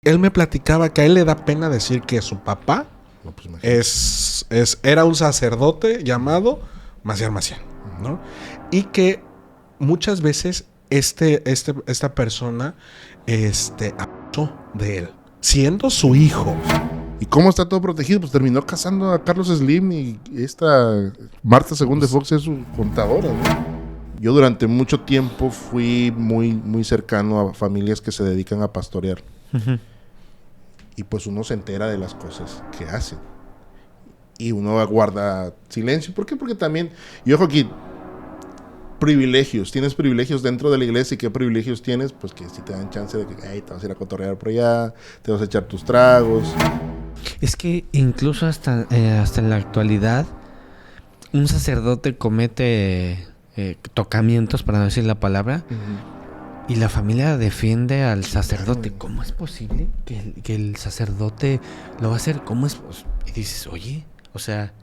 él me platicaba que a él le da pena decir que su papá No, pues imagínate. era un sacerdote llamado Maciel Maciel, ¿no? Y que muchas veces esta persona abusó de él, siendo su hijo. ¿Y cómo está todo protegido? Pues terminó casando a Carlos Slim y esta Marta Según de Fox es su contadora, ¿no? Yo durante mucho tiempo fui muy, muy cercano a familias que se dedican a pastorear. Uh-huh. Y pues uno se entera de las cosas que hacen. Y uno guarda silencio. ¿Por qué? Porque también, y ojo aquí, privilegios. Tienes privilegios dentro de la iglesia. ¿Y qué privilegios tienes? Pues que si te dan chance de que te vas a ir a cotorrear por allá, te vas a echar tus tragos. Es que incluso hasta en la actualidad, un sacerdote comete tocamientos, para no decir la palabra, y la familia defiende al sacerdote. ¿Cómo es posible que el sacerdote lo va a hacer? ¿Cómo es posible? Y dices, oye, o sea,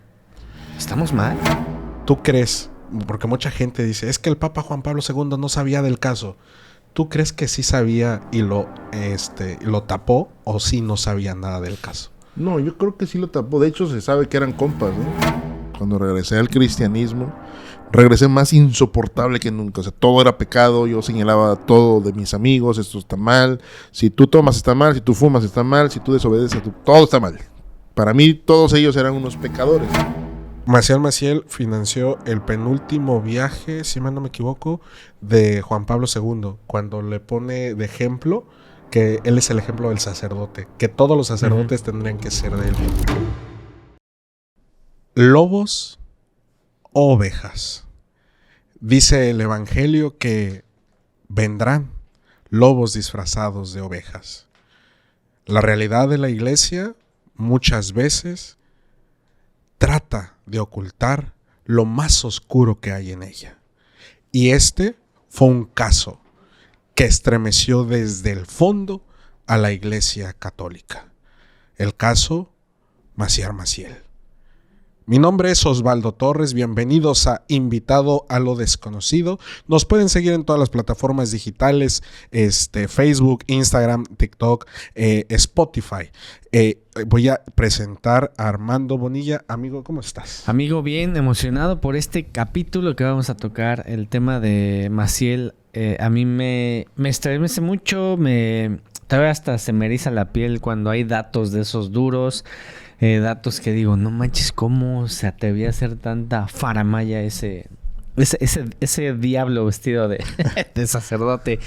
¿estamos mal? ¿Tú crees? Porque mucha gente dice, es que el Papa Juan Pablo II no sabía del caso. ¿Tú crees que sí sabía y lo tapó, o sí no sabía nada del caso? No, yo creo que sí lo tapó. De hecho, se sabe que eran compas, ¿no? Cuando regresé al cristianismo, regresé más insoportable que nunca. O sea, todo era pecado. Yo señalaba todo de mis amigos. Esto está mal. Si tú tomas, está mal. Si tú fumas, está mal. Si tú desobedeces, todo está mal. Para mí, todos ellos eran unos pecadores. Maciel Maciel financió el penúltimo viaje, si mal no me equivoco, de Juan Pablo II, cuando le pone de ejemplo que él es el ejemplo del sacerdote, que todos los sacerdotes tendrían que ser de él. Lobos o ovejas. Dice el Evangelio que vendrán lobos disfrazados de ovejas. La realidad de la iglesia muchas veces trata de ocultar lo más oscuro que hay en ella. Y este fue un caso que estremeció desde el fondo a la iglesia católica. El caso Maciel Maciel. Mi nombre es Osvaldo Torres, bienvenidos a Invitado a lo Desconocido. Nos pueden seguir en todas las plataformas digitales, Facebook, Instagram, TikTok, Spotify. Voy a presentar a Armando Bonilla. Amigo, ¿cómo estás? Amigo, bien emocionado por este capítulo que vamos a tocar, el tema de Maciel. A mí me estremece mucho, todavía hasta se me eriza la piel cuando hay datos de esos duros. Datos que digo, no manches, ¿cómo se atrevía a hacer tanta faramaya ese diablo vestido de sacerdote?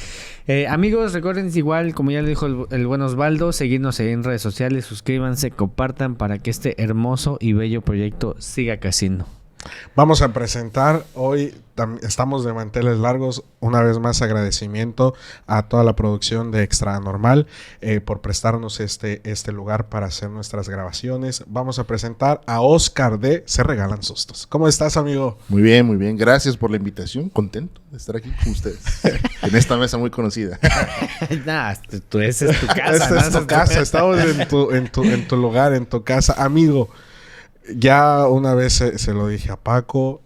Amigos, recuerden igual, como ya le dijo el buen Osvaldo, seguirnos en redes sociales, suscríbanse, compartan para que este hermoso y bello proyecto siga creciendo. Vamos a presentar hoy, estamos de manteles largos, una vez más agradecimiento a toda la producción de Extra Normal por prestarnos este lugar para hacer nuestras grabaciones. Vamos a presentar a Oscar de Se Regalan Sustos. ¿Cómo estás, amigo? Muy bien, muy bien. Gracias por la invitación. Contento de estar aquí con ustedes. En esta mesa muy conocida. Nah, esa es tu casa. Esta es tu casa. Estamos en tu lugar, en tu casa. Amigo, ya una vez se lo dije a Paco,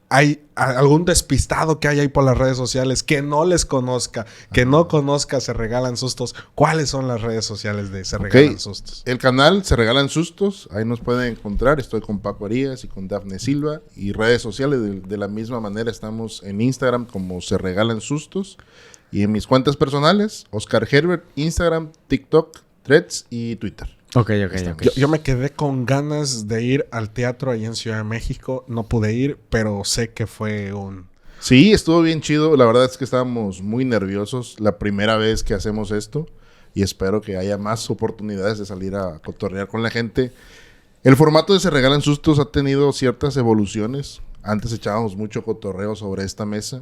¿hay algún despistado que hay ahí por las redes sociales que no les conozca, que no conozca Se Regalan Sustos? ¿Cuáles son las redes sociales de Se Regalan Sustos? El canal Se Regalan Sustos, ahí nos pueden encontrar. Estoy con Paco Arias y con Dafne Silva. Y redes sociales de la misma manera, estamos en Instagram como Se Regalan Sustos. Y en mis cuentas personales, Oscar Herbert, Instagram, TikTok, Threads y Twitter. Ok. Yo me quedé con ganas de ir al teatro ahí en Ciudad de México. No pude ir, pero sé que fue Sí, estuvo bien chido. La verdad es que estábamos muy nerviosos la primera vez que hacemos esto. Y espero que haya más oportunidades de salir a cotorrear con la gente. El formato de Se Regalan Sustos ha tenido ciertas evoluciones. Antes echábamos mucho cotorreo sobre esta mesa.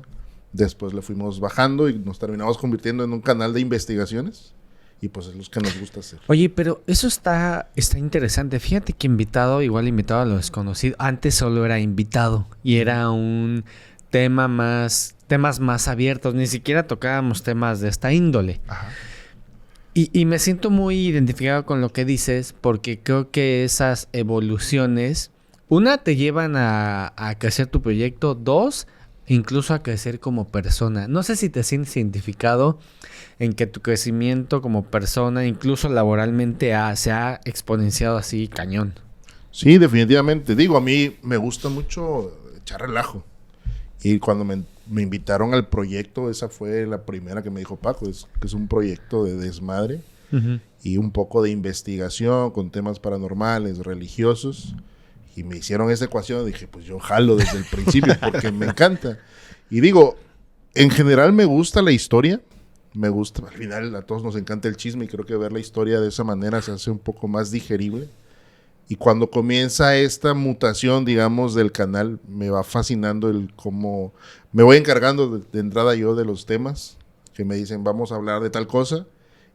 Después le fuimos bajando y nos terminamos convirtiendo en un canal de investigaciones. Y pues es lo que nos gusta hacer. Oye, pero eso está interesante. Fíjate que invitado a lo desconocido. Antes solo era invitado y era un temas más abiertos. Ni siquiera tocábamos temas de esta índole. Ajá. Y me siento muy identificado con lo que dices, porque creo que esas evoluciones, una, te llevan a crecer tu proyecto. Dos, incluso a crecer como persona. No sé si te sientes identificado en que tu crecimiento como persona, incluso laboralmente, se ha exponenciado así cañón. Sí, definitivamente. Digo, a mí me gusta mucho echar relajo. Y cuando me invitaron al proyecto, esa fue la primera que me dijo Paco, que es un proyecto de desmadre y un poco de investigación con temas paranormales, religiosos. Y me hicieron esa ecuación, dije, pues yo jalo desde el principio porque me encanta. Y digo, en general me gusta la historia, me gusta, al final a todos nos encanta el chisme y creo que ver la historia de esa manera se hace un poco más digerible. Y cuando comienza esta mutación, digamos, del canal, me va fascinando el cómo... Me voy encargando de entrada yo de los temas, que me dicen, vamos a hablar de tal cosa,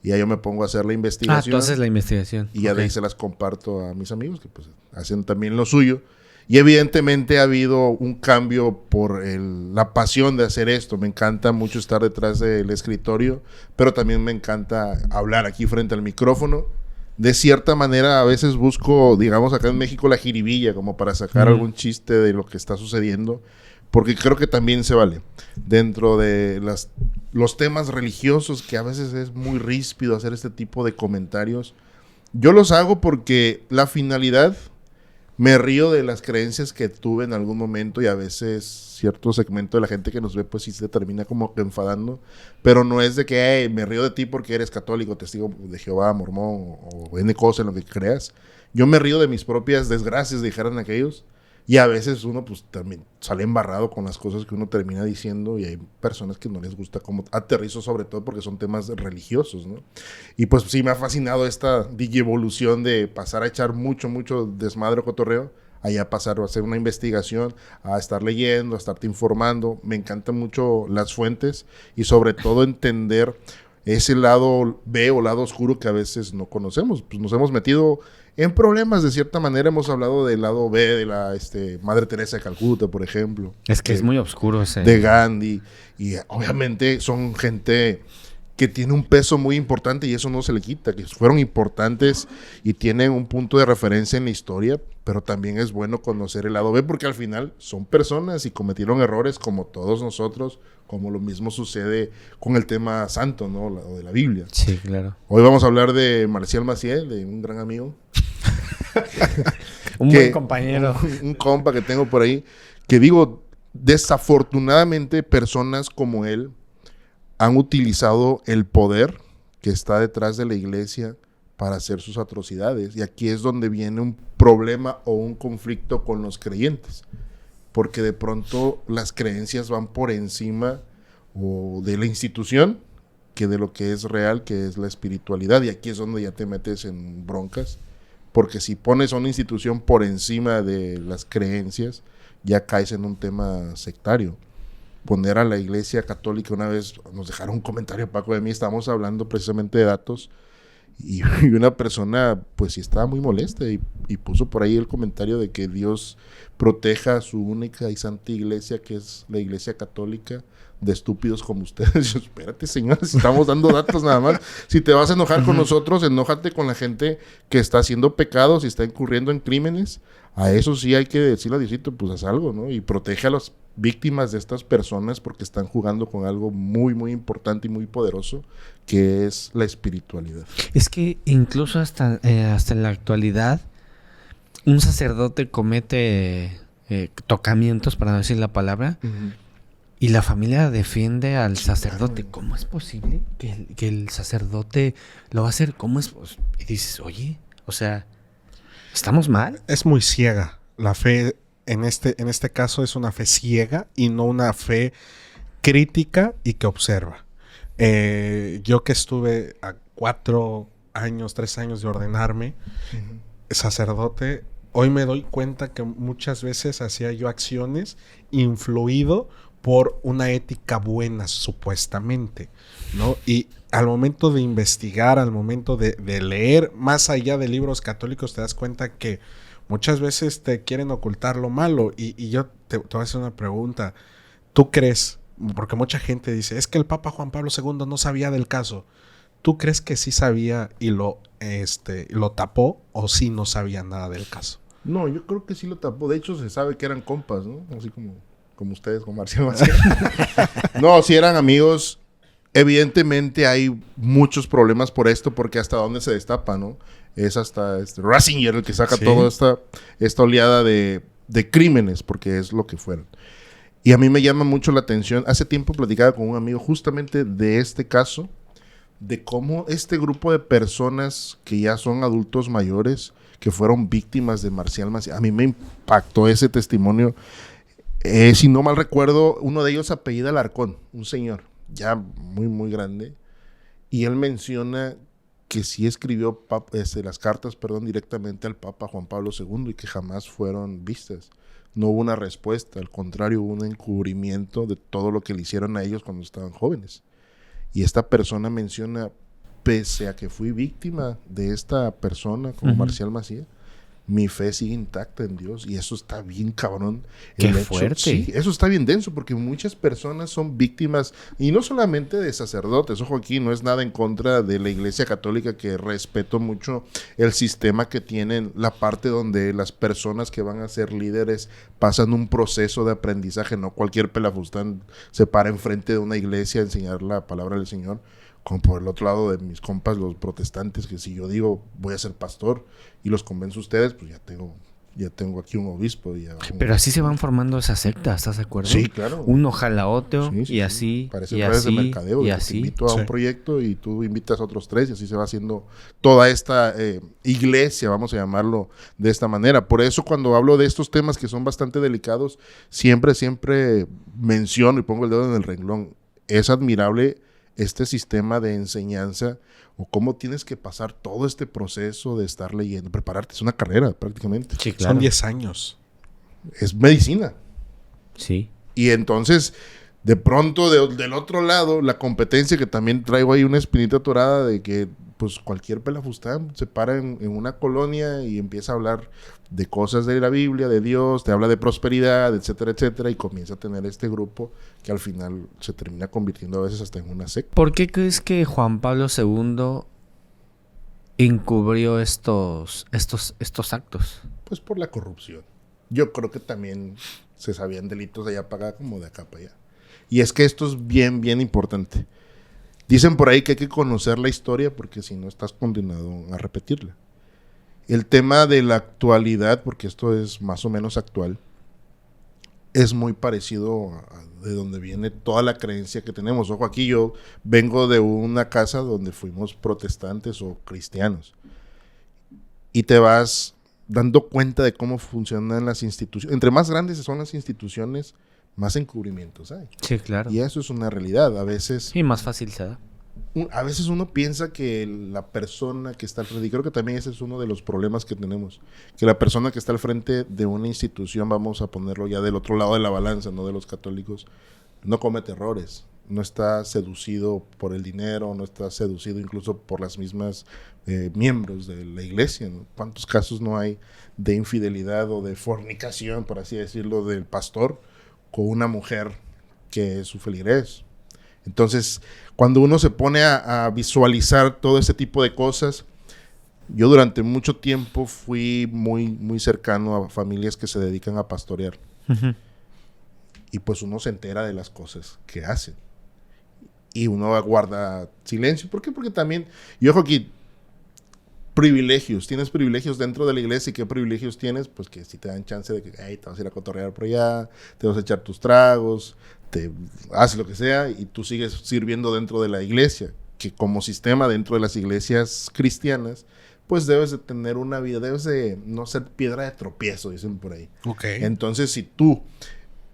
y ya yo me pongo a hacer la investigación. Ah, tú haces la investigación. Y ya de ahí se las comparto a mis amigos, que pues hacen también lo suyo. Y evidentemente ha habido un cambio por la pasión de hacer esto. Me encanta mucho estar detrás del escritorio, pero también me encanta hablar aquí frente al micrófono. De cierta manera, a veces busco, digamos, acá en México la jiribilla, como para sacar algún chiste de lo que está sucediendo, porque creo que también se vale. Dentro de los temas religiosos, que a veces es muy ríspido hacer este tipo de comentarios, yo los hago porque la finalidad, me río de las creencias que tuve en algún momento y a veces cierto segmento de la gente que nos ve pues sí se termina como que enfadando, pero no es de que me río de ti porque eres católico, testigo de Jehová, mormón o N cosa en lo que creas. Yo me río de mis propias desgracias, dijeran aquellos, y a veces uno pues también sale embarrado con las cosas que uno termina diciendo y hay personas que no les gusta como aterrizo, sobre todo porque son temas religiosos, ¿no? Y pues sí me ha fascinado esta digievolución de pasar a echar mucho desmadre o cotorreo, allá pasar a hacer una investigación, a estar leyendo, a estarte informando. Me encantan mucho las fuentes y sobre todo entender ese lado B o lado oscuro que a veces no conocemos. Pues nos hemos metido en problemas de cierta manera. Hemos hablado del lado B de la Madre Teresa de Calcuta, por ejemplo. Es que es muy oscuro ese. De Gandhi. Y obviamente son gente que tiene un peso muy importante y eso no se le quita, que fueron importantes y tienen un punto de referencia en la historia, pero también es bueno conocer el lado B porque al final son personas y cometieron errores como todos nosotros, como lo mismo sucede con el tema santo, ¿no? O de la Biblia. Sí, claro. Hoy vamos a hablar de Marcial Maciel, de un gran amigo. Un buen compañero. Un compa que tengo por ahí, que digo, desafortunadamente personas como él han utilizado el poder que está detrás de la iglesia para hacer sus atrocidades. Y aquí es donde viene un problema o un conflicto con los creyentes. Porque de pronto las creencias van por encima o de la institución que de lo que es real, que es la espiritualidad. Y aquí es donde ya te metes en broncas. Porque si pones a una institución por encima de las creencias, ya caes en un tema sectario. Poner a la iglesia católica, una vez nos dejaron un comentario, Paco, de mí, estábamos hablando precisamente de datos y una persona pues sí estaba muy molesta y puso por ahí el comentario de que Dios proteja a su única y santa iglesia, que es la iglesia católica, de estúpidos como ustedes. Yo, espérate, señores, si estamos dando datos nada más. Si te vas a enojar con nosotros, enójate con la gente que está haciendo pecados y está incurriendo en crímenes. A eso sí hay que decirle a Diosito, pues haz algo, ¿no? Y protege a las víctimas de estas personas porque están jugando con algo muy, muy importante y muy poderoso, que es la espiritualidad. Es que incluso hasta en la actualidad, un sacerdote comete tocamientos, para no decir la palabra, y la familia defiende al sacerdote. ¿Cómo es posible que el sacerdote lo va a hacer? ¿Cómo es? Y dices, oye, o sea, ¿estamos mal? Es muy ciega. La fe en este caso es una fe ciega y no una fe crítica y que observa. Yo que estuve a 3 años de ordenarme sacerdote, hoy me doy cuenta que muchas veces hacía yo acciones influido por una ética buena, supuestamente, ¿no? Y al momento de investigar, al momento de leer, más allá de libros católicos, te das cuenta que muchas veces te quieren ocultar lo malo. Y yo te voy a hacer una pregunta. ¿Tú crees? Porque mucha gente dice, es que el Papa Juan Pablo II no sabía del caso. ¿Tú crees que sí sabía y lo tapó o sí no sabía nada del caso? No, yo creo que sí lo tapó. De hecho, se sabe que eran compas, ¿no? Así como como ustedes, con Marcial Maciel. No, sí eran amigos. Evidentemente hay muchos problemas por esto, porque hasta dónde se destapa, ¿no? Es hasta Ratzinger el que saca toda esta oleada de crímenes, porque es lo que fueron. Y a mí me llama mucho la atención. Hace tiempo platicaba con un amigo justamente de este caso, de cómo este grupo de personas que ya son adultos mayores, que fueron víctimas de Marcial Maciel, a mí me impactó ese testimonio. Si no mal recuerdo, uno de ellos apellida Alarcón, un señor ya muy, muy grande, y él menciona que sí escribió las cartas, directamente al Papa Juan Pablo II y que jamás fueron vistas. No hubo una respuesta, al contrario, hubo un encubrimiento de todo lo que le hicieron a ellos cuando estaban jóvenes. Y esta persona menciona, pese a que fui víctima de esta persona como Marcial Maciel, mi fe sigue intacta en Dios, y eso está bien cabrón. ¡Qué fuerte! Sí, eso está bien denso, porque muchas personas son víctimas, y no solamente de sacerdotes. Ojo, aquí no es nada en contra de la Iglesia Católica, que respeto mucho el sistema que tienen, la parte donde las personas que van a ser líderes pasan un proceso de aprendizaje. No cualquier pelafustán se para enfrente de una iglesia a enseñar la palabra del Señor. Como por el otro lado de mis compas, los protestantes, que si yo digo voy a ser pastor y los convenzo a ustedes, pues ya tengo aquí un obispo. Pero así se van formando esas sectas, ¿estás de acuerdo? Sí, claro. Uno jala a otro, Sí. y así, Parece y redes de así, mercadeo. y Te así. invito a un proyecto y tú invitas a otros 3, y así se va haciendo toda esta iglesia, vamos a llamarlo de esta manera. Por eso, cuando hablo de estos temas que son bastante delicados, siempre menciono y pongo el dedo en el renglón. Es admirable este sistema de enseñanza, o cómo tienes que pasar todo este proceso de estar leyendo, prepararte. Es una carrera prácticamente. Sí, claro. Son 10 años. Es medicina. Sí. Y entonces, de pronto, del otro lado, la competencia, que también traigo ahí una espinita atorada de que pues cualquier pelafustán se para en una colonia y empieza a hablar de cosas de la Biblia, de Dios, te habla de prosperidad, etcétera, etcétera, y comienza a tener este grupo que al final se termina convirtiendo a veces hasta en una secta. ¿Por qué crees que Juan Pablo II encubrió estos actos? Pues por la corrupción. Yo creo que también se sabían delitos de allá para acá como de acá para allá. Y es que esto es bien, bien importante. Dicen por ahí que hay que conocer la historia, porque si no estás condenado a repetirla. El tema de la actualidad, porque esto es más o menos actual, es muy parecido de donde viene toda la creencia que tenemos. Ojo, aquí yo vengo de una casa donde fuimos protestantes o cristianos, y te vas dando cuenta de cómo funcionan las instituciones. Entre más grandes son las instituciones, más encubrimientos hay. Sí, claro. Y eso es una realidad. A veces Y más fácil se da. uno piensa que la persona que está al frente, y creo que también ese es uno de los problemas que tenemos, que la persona que está al frente de una institución, vamos a ponerlo ya del otro lado de la balanza, no de los católicos, no comete errores, no está seducido por el dinero, no está seducido incluso por las mismas miembros de la iglesia, ¿no? ¿Cuántos casos no hay de infidelidad o de fornicación, por así decirlo, del pastor con una mujer que es su feligrés? Entonces, cuando uno se pone a visualizar todo ese tipo de cosas, yo durante mucho tiempo fui muy, muy cercano a familias que se dedican a pastorear. Uh-huh. Y pues uno se entera de las cosas que hacen. Y uno guarda silencio. ¿Por qué? Porque también, y ojo aquí, privilegios. Tienes privilegios dentro de la iglesia. ¿Y qué privilegios tienes? Pues que si te dan chance de que te vas a ir a cotorrear por allá, te vas a echar tus tragos, te haces lo que sea, y tú sigues sirviendo dentro de la iglesia, que como sistema dentro de las iglesias cristianas, pues debes de tener una vida, debes de no ser piedra de tropiezo, dicen por ahí. Okay. Entonces, si tú,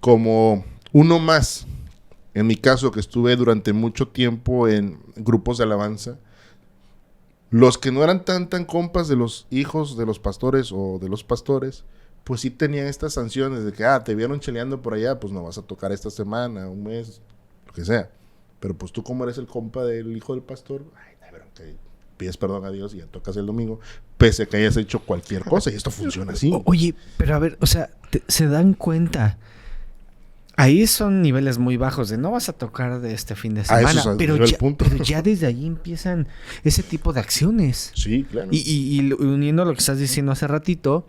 como uno más, en mi caso que estuve durante mucho tiempo en grupos de alabanza, los que no eran tan compas de los hijos de los pastores o de los pastores, pues sí tenían estas sanciones de que, te vieron cheleando por allá, pues no vas a tocar esta semana, un mes, lo que sea. Pero pues tú, como eres el compa del hijo del pastor, que pides perdón a Dios y ya tocas el domingo, pese a que hayas hecho cualquier cosa, y esto funciona así. Oye, pero a ver, o sea, se dan cuenta. Ahí son niveles muy bajos de no vas a tocar de este fin de semana, eso es pero punto. ya desde ahí empiezan ese tipo de acciones. Sí, claro. Y uniendo lo que estás diciendo hace ratito,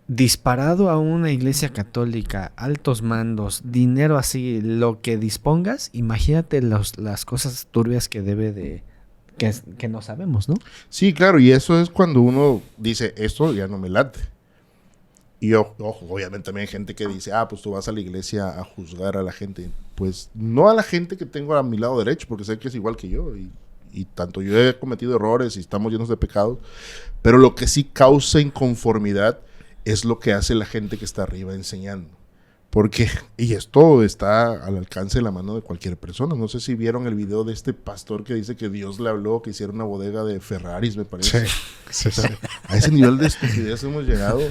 disparado a una iglesia católica, altos mandos, dinero así, lo que dispongas, imagínate las cosas turbias que debe de... Que no sabemos, ¿no? Sí, claro, y eso es cuando uno dice, esto ya no me late. Y ojo, obviamente también hay gente que dice, pues tú vas a la iglesia a juzgar a la gente. Pues no a la gente que tengo a mi lado derecho, porque sé que es igual que yo. Y tanto yo he cometido errores y estamos llenos de pecados. Pero lo que sí causa inconformidad es lo que hace la gente que está arriba enseñando. Porque, y esto está al alcance de la mano de cualquier persona. No sé si vieron el video de este pastor que dice que Dios le habló que hiciera una bodega de Ferraris, me parece. Sí. A ese nivel de estupidez hemos llegado.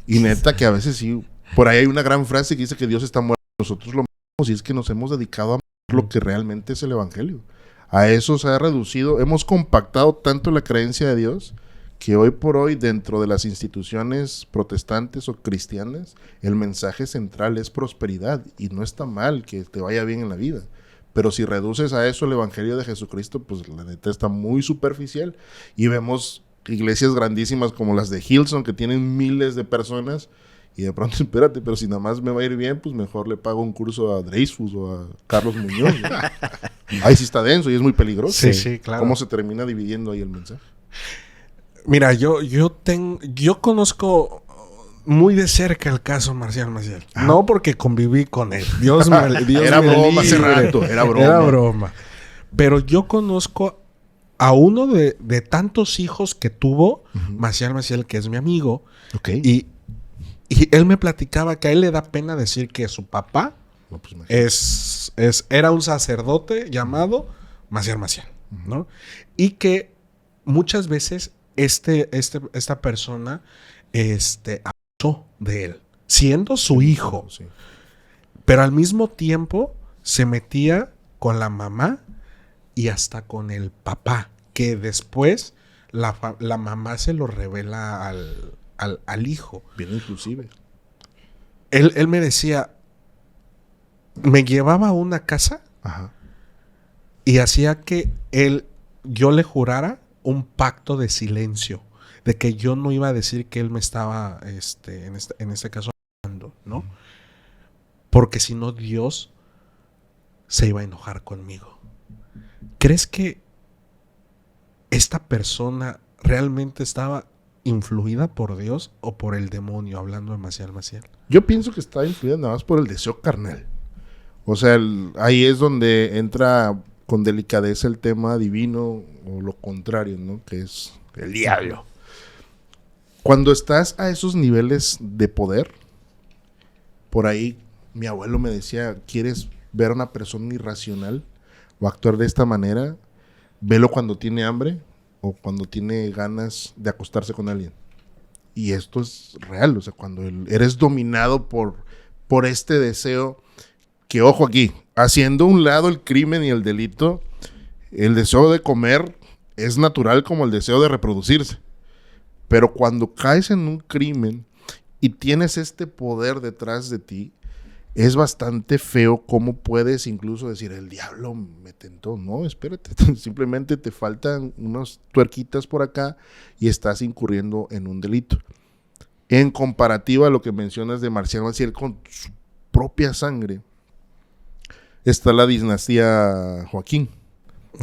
Y neta que a veces sí. Por ahí hay una gran frase que dice que Dios está muerto. Nosotros lo matamos, y es que nos hemos dedicado a lo que realmente es el evangelio. A eso se ha reducido. Hemos compactado tanto la creencia de Dios que hoy por hoy dentro de las instituciones protestantes o cristianas el mensaje central es prosperidad, y no está mal que te vaya bien en la vida, pero si reduces a eso el evangelio de Jesucristo, pues la neta está muy superficial, y vemos iglesias grandísimas como las de Hillsong que tienen miles de personas y de pronto, espérate, pero si nada más me va a ir bien, pues mejor le pago un curso a Dreyfus o a Carlos Muñoz, ¿no? Ahí sí está denso y es muy peligroso. Sí, claro. ¿Cómo se termina dividiendo ahí el mensaje? Mira, yo conozco muy de cerca el caso Marcial Maciel. No porque conviví con él. Dios era me broma hace libre. rato, era broma. Era broma. Pero yo conozco a uno de tantos hijos que tuvo Marcial Maciel, que es mi amigo. Okay. Y él me platicaba que a él le da pena decir que su papá era un sacerdote llamado Marcial Maciel, ¿no? Y que muchas veces esta persona abusó de él, siendo su hijo. Sí. Pero al mismo tiempo se metía con la mamá y hasta con el papá, que después la mamá se lo revela al hijo. Bien inclusive. Él me decía, me llevaba a una casa y hacía que yo le jurara un pacto de silencio, de que yo no iba a decir que él me estaba, en este caso, hablando, ¿no? Porque si no, Dios se iba a enojar conmigo. ¿Crees que esta persona realmente estaba influida por Dios o por el demonio, hablando de Marcial Maciel? Yo pienso que está influida nada más por el deseo carnal. O sea, ahí es donde entra con delicadeza el tema divino o lo contrario, ¿no? Que es el diablo. Cuando estás a esos niveles de poder, por ahí mi abuelo me decía, ¿quieres ver a una persona irracional o actuar de esta manera? Velo cuando tiene hambre o cuando tiene ganas de acostarse con alguien. Y esto es real, o sea, cuando eres dominado por este deseo, que ojo aquí, haciendo a un lado el crimen y el delito, el deseo de comer es natural como el deseo de reproducirse. Pero cuando caes en un crimen y tienes este poder detrás de ti, es bastante feo cómo puedes incluso decir, el diablo me tentó. No, espérate, simplemente te faltan unas tuerquitas por acá y estás incurriendo en un delito. En comparativa a lo que mencionas de Marcial Maciel con su propia sangre, está la dinastía Joaquín,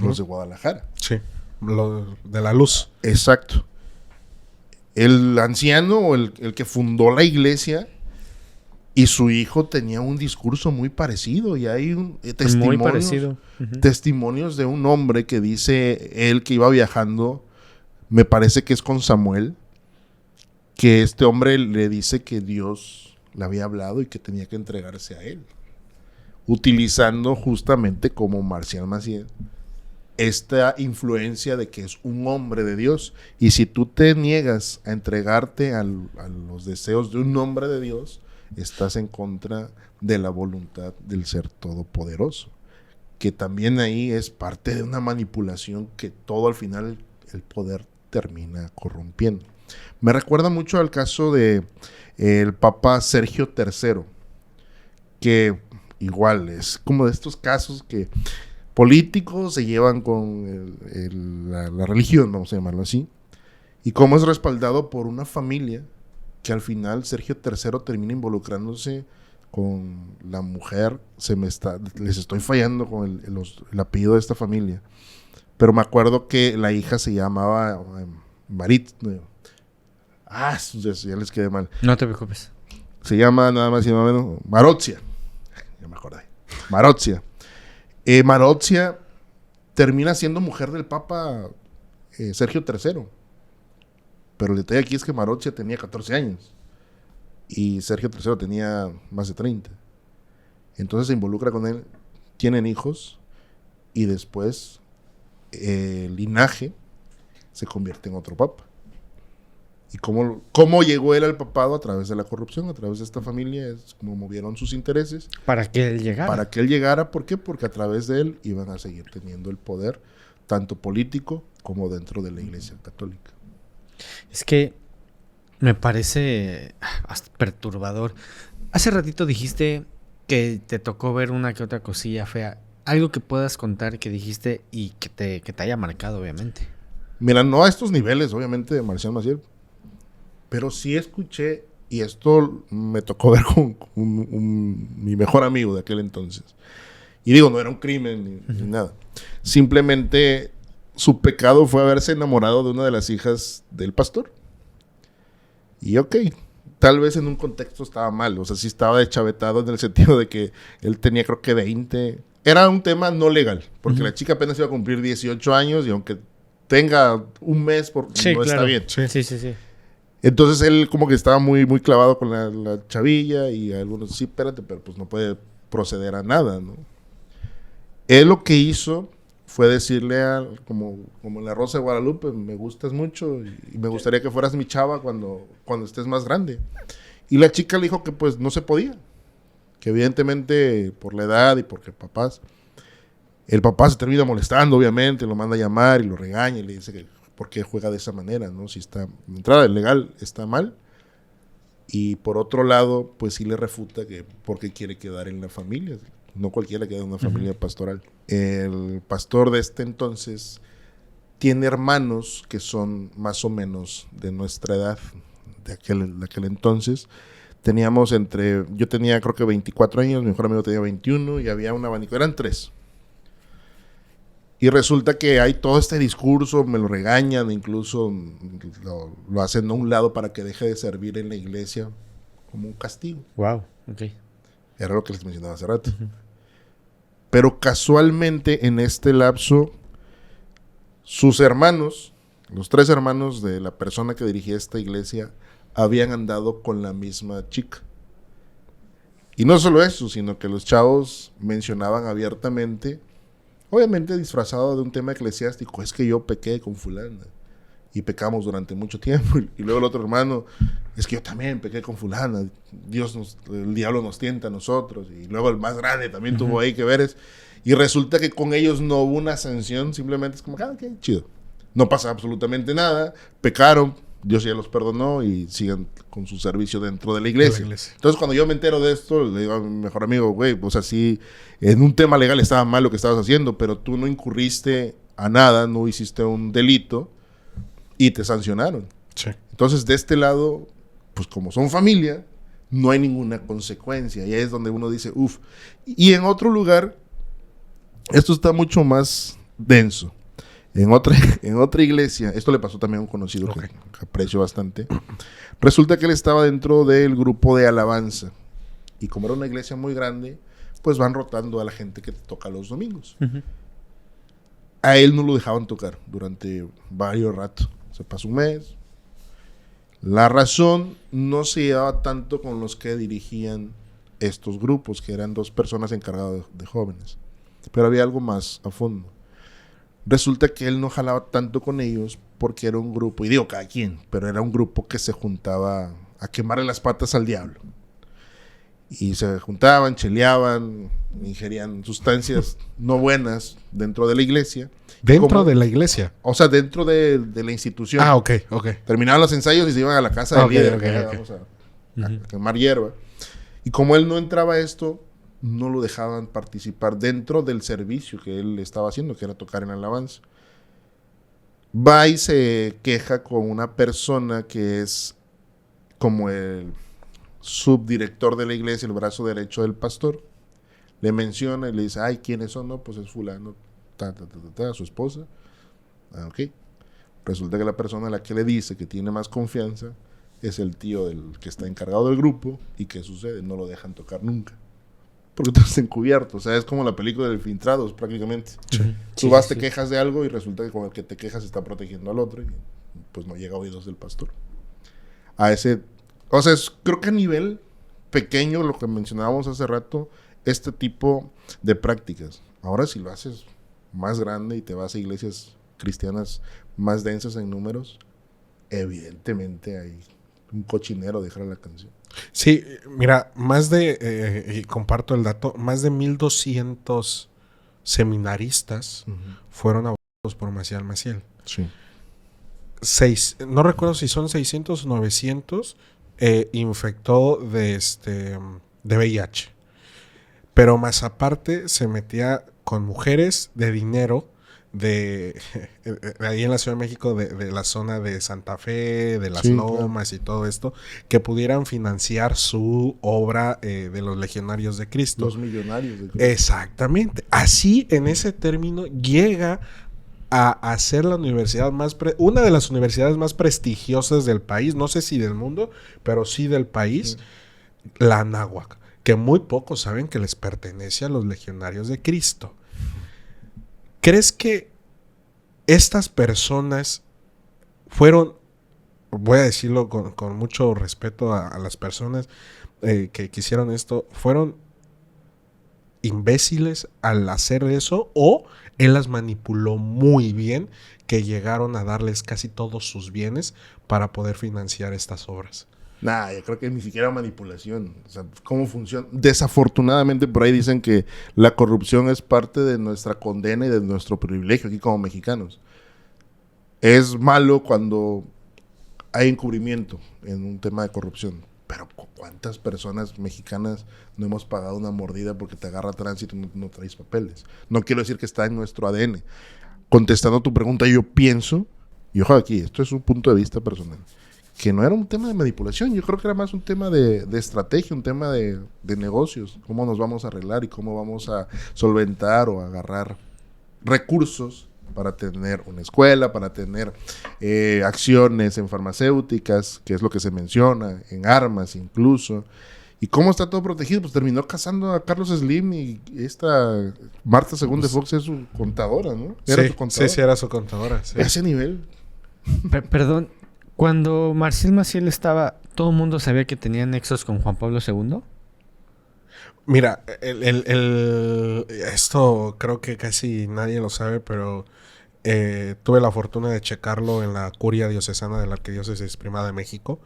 los de Guadalajara. Sí, lo de la luz. Exacto. El anciano o el que fundó la iglesia y su hijo tenía un discurso muy parecido, y hay testimonios de un hombre que dice él que iba viajando, me parece que es con Samuel, que este hombre le dice que Dios le había hablado y que tenía que entregarse a él, utilizando justamente como Marcial Maciel esta influencia de que es un hombre de Dios. Y si tú te niegas a entregarte a los deseos de un hombre de Dios, estás en contra de la voluntad del ser todopoderoso, que también ahí es parte de una manipulación que todo al final el poder termina corrompiendo. Me recuerda mucho al caso de el Papa Sergio III, que igual es como de estos casos que políticos se llevan con la religión, vamos a llamarlo así, y cómo es respaldado por una familia que al final Sergio III termina involucrándose con la mujer. Les estoy fallando con el apellido de esta familia. Pero me acuerdo que la hija se llamaba Marit. Ya les quedé mal. No te preocupes. Se llama nada más y nada menos Marozia. Ya me acordé. Marozia. Marozia termina siendo mujer del Papa Sergio III. Pero el detalle aquí es que Marozia tenía 14 años. Y Sergio III tenía más de 30. Entonces se involucra con él. Tienen hijos. Y después el linaje se convierte en otro papa. ¿Y cómo llegó él al papado? A través de la corrupción, a través de esta familia. Es como movieron sus intereses. Para que él llegara. Para que él llegara, ¿por qué? Porque a través de él iban a seguir teniendo el poder, tanto político como dentro de la Iglesia Católica. Es que me parece hasta perturbador. Hace ratito dijiste que te tocó ver una que otra cosilla fea. Algo que puedas contar que dijiste y que te haya marcado, obviamente. Mira, no a estos niveles, obviamente, de Marcial Maciel. Pero sí escuché, y esto me tocó ver con mi mejor amigo de aquel entonces. Y digo, no era un crimen ni nada. Simplemente su pecado fue haberse enamorado de una de las hijas del pastor. Y ok, tal vez en un contexto estaba mal. O sea, sí estaba deschavetado en el sentido de que él tenía creo que 20. Era un tema no legal, porque la chica apenas iba a cumplir 18 años y aunque tenga un mes, no está bien. Sí. Entonces él como que estaba muy, muy clavado con la chavilla y algunos, sí, espérate, pero pues no puede proceder a nada, ¿no? Él lo que hizo fue decirle como en La Rosa de Guadalupe, me gustas mucho y me gustaría que fueras mi chava cuando estés más grande. Y la chica le dijo que pues no se podía, que evidentemente por la edad y porque el papá se termina molestando, obviamente, lo manda a llamar y lo regaña y le dice que por qué juega de esa manera, ¿no? Si está, de entrada, legal está mal. Y por otro lado, pues sí le refuta que porque quiere quedar en la familia. No cualquiera queda en una familia pastoral. El pastor de este entonces tiene hermanos que son más o menos de nuestra edad, de aquel entonces. Yo tenía creo que 24 años, mi mejor amigo tenía 21 y había un abanico, eran 3. Y resulta que hay todo este discurso, me lo regañan, incluso lo hacen a un lado para que deje de servir en la iglesia como un castigo. Wow, ok. Era lo que les mencionaba hace rato. Pero casualmente en este lapso, sus hermanos, los 3 hermanos de la persona que dirigía esta iglesia, habían andado con la misma chica. Y no solo eso, sino que los chavos mencionaban abiertamente, obviamente disfrazado de un tema eclesiástico, es que yo pequé con fulana y pecamos durante mucho tiempo. Y luego el otro hermano, es que yo también pequé con fulana, el diablo nos tienta a nosotros. Y luego el más grande también tuvo ahí que ver. Y resulta que con ellos no hubo una sanción, simplemente es como, qué chido. No pasa absolutamente nada, pecaron, Dios ya los perdonó y siguen con su servicio dentro de la iglesia. Entonces, cuando yo me entero de esto, le digo a mi mejor amigo, güey, o sea, sí, en un tema legal estaba mal lo que estabas haciendo, pero tú no incurriste a nada, no hiciste un delito y te sancionaron. Sí. Entonces, de este lado, pues como son familia, no hay ninguna consecuencia. Y ahí es donde uno dice, uff. Y en otro lugar, esto está mucho más denso. En otra iglesia, esto le pasó también a un conocido que aprecio bastante. Resulta que él estaba dentro del grupo de alabanza. Y como era una iglesia muy grande, pues van rotando a la gente que toca los domingos. A él no lo dejaban tocar durante varios ratos. Se pasó un mes. La razón no se llevaba tanto con los que dirigían estos grupos, que eran 2 personas encargadas de jóvenes. Pero había algo más a fondo. Resulta que él no jalaba tanto con ellos porque era un grupo, y digo cada quien, pero era un grupo que se juntaba a quemarle las patas al diablo. Y se juntaban, cheleaban, ingerían sustancias no buenas dentro de la iglesia. ¿Dentro de la iglesia? O sea, dentro de la institución. Ah, ok. Terminaban los ensayos y se iban a la casa del líder. Vamos a quemar hierba. Y como él no entraba a esto, no lo dejaban participar dentro del servicio que él estaba haciendo, que era tocar en alabanza. Va y se queja con una persona que es como el subdirector de la iglesia, el brazo derecho del pastor, le menciona y le dice, ay, ¿quiénes son? No, pues es fulano, su esposa. Ah, ok. Resulta que la persona a la que le dice que tiene más confianza es el tío del que está encargado del grupo. ¿Y qué sucede? No lo dejan tocar nunca. Porque tú estás encubierto. O sea, es como la película de Infiltrados, prácticamente. Sí. Tú vas, te quejas de algo y resulta que con el que te quejas está protegiendo al otro y pues no llega a oídos del pastor. A ese... O sea, creo que a nivel pequeño, lo que mencionábamos hace rato, este tipo de prácticas. Ahora si lo haces más grande y te vas a iglesias cristianas más densas en números, evidentemente hay un cochinero, dejar la canción. Sí, mira, y comparto el dato, más de 1,200 seminaristas fueron abordados por Maciel Maciel. Sí. No recuerdo si son 600 o 900, infectó de VIH. Pero más aparte se metía con mujeres de dinero de ahí en la Ciudad de México, de la zona de Santa Fe, de las Lomas, claro, y todo esto, que pudieran financiar su obra de los legionarios de Cristo. Los millonarios de Cristo. Exactamente. Así, en ese término, llega a ser la universidad una de las universidades más prestigiosas del país, no sé si del mundo, pero sí del país, la Anáhuac, que muy pocos saben que les pertenece a los legionarios de Cristo. ¿Crees que estas personas fueron, voy a decirlo con mucho respeto a las personas que hicieron esto, fueron imbéciles al hacer eso, o él las manipuló muy bien, que llegaron a darles casi todos sus bienes para poder financiar estas obras? Nah, yo creo que ni siquiera manipulación. O sea, ¿cómo funciona? Desafortunadamente, por ahí dicen que la corrupción es parte de nuestra condena y de nuestro privilegio aquí como mexicanos. Es malo cuando hay encubrimiento en un tema de corrupción. Pero ¿cuántas personas mexicanas no hemos pagado una mordida porque te agarra tránsito y no traes papeles? No quiero decir que está en nuestro ADN. Contestando tu pregunta, yo pienso, y ojo aquí, esto es un punto de vista personal, que no era un tema de manipulación. Yo creo que era más un tema de estrategia, un tema de negocios. Cómo nos vamos a arreglar y cómo vamos a solventar o agarrar recursos para tener una escuela, para tener acciones en farmacéuticas, que es lo que se menciona, en armas incluso. ¿Y cómo está todo protegido? Pues terminó casando a Carlos Slim y esta Marta Según de Fox es su contadora, ¿no? Era su contadora. Sí, era su contadora. Sí. A ese nivel. Perdón, cuando Maciel Maciel estaba, ¿todo el mundo sabía que tenía nexos con Juan Pablo II? Mira, esto creo que casi nadie lo sabe, pero tuve la fortuna de checarlo en la curia diocesana de la Arquidiócesis Primada de México.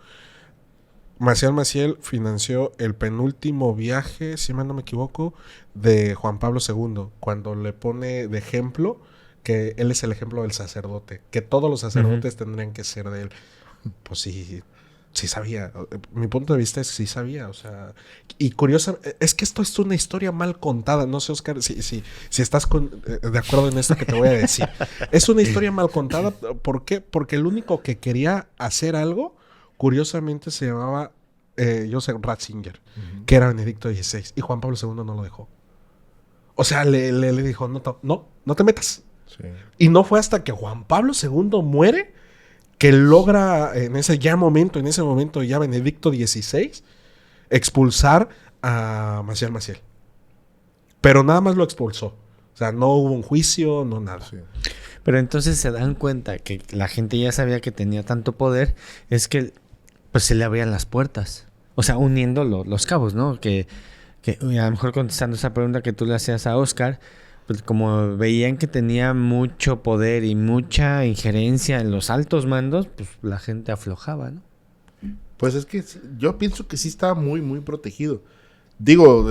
Maciel Maciel financió el penúltimo viaje, si mal no me equivoco, de Juan Pablo II, cuando le pone de ejemplo que él es el ejemplo del sacerdote, que todos los sacerdotes tendrían que ser de él. Pues sí sabía. Mi punto de vista es que sí sabía, o sea, y curiosa, es que esto es una historia mal contada. No sé, Oscar, si estás de acuerdo en esto que te voy a decir. Es una historia mal contada. ¿Por qué? Porque el único que quería hacer algo, curiosamente, se llamaba Joseph Ratzinger, que era Benedicto XVI, y Juan Pablo II no lo dejó. O sea, le dijo, no te metas. Sí. Y no fue hasta que Juan Pablo II muere que logra en ese momento ya Benedicto XVI expulsar a Maciel Maciel. Pero nada más lo expulsó. O sea, no hubo un juicio, no nada. Sí. Pero entonces se dan cuenta que la gente ya sabía que tenía tanto poder, es que pues se le abrían las puertas. O sea, uniendo los cabos, ¿no? Que a lo mejor contestando esa pregunta que tú le hacías a Oscar, pues como veían que tenía mucho poder y mucha injerencia en los altos mandos, pues la gente aflojaba, ¿no? Pues es que yo pienso que sí estaba muy, muy protegido. Digo,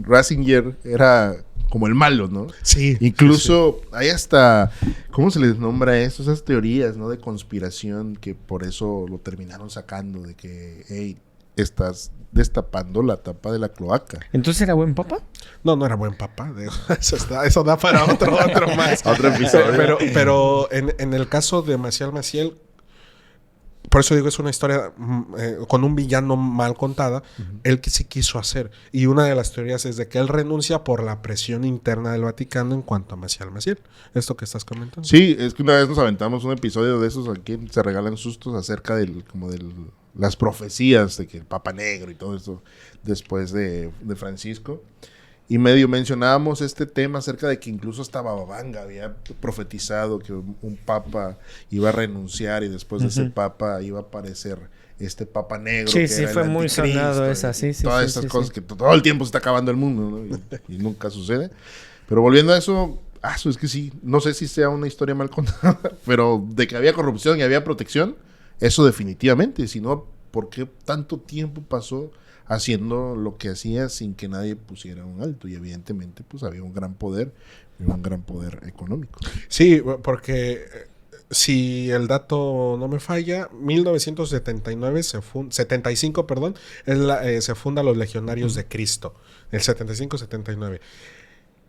Ratzinger era como el malo, ¿no? Sí. Incluso hay hasta, ¿cómo se les nombra eso? Esas teorías, ¿no? De conspiración, que por eso lo terminaron sacando, de que, hey, estás destapando la tapa de la cloaca. ¿Entonces era buen papá? No era buen papá. Eso da para otro más. Otro episodio. Pero en el caso de Maciel Maciel, por eso digo, es una historia con un villano mal contada. Él que sí quiso hacer. Y una de las teorías es de que él renuncia por la presión interna del Vaticano en cuanto a Maciel. Esto que estás comentando. Sí, es que una vez nos aventamos un episodio de esos aquí, se regalan sustos acerca las profecías de que el Papa Negro y todo eso después de Francisco. Y medio mencionábamos este tema acerca de que incluso hasta Bababanga había profetizado que un papa iba a renunciar y después de ese papa iba a aparecer este Papa Negro. Sí, que sí, era fue el muy anticristo, sonado esa, sí. Todas estas cosas que todo el tiempo se está acabando el mundo, ¿no? Y nunca sucede. Pero volviendo a eso, es que sí, no sé si sea una historia mal contada, pero de que había corrupción y había protección, eso definitivamente. Si no, ¿por qué tanto tiempo pasó haciendo lo que hacía sin que nadie pusiera un alto? Y evidentemente pues había un gran poder y un gran poder económico. Sí, porque si el dato no me falla, 1979 75, perdón, se funda los Legionarios de Cristo, el 75-79.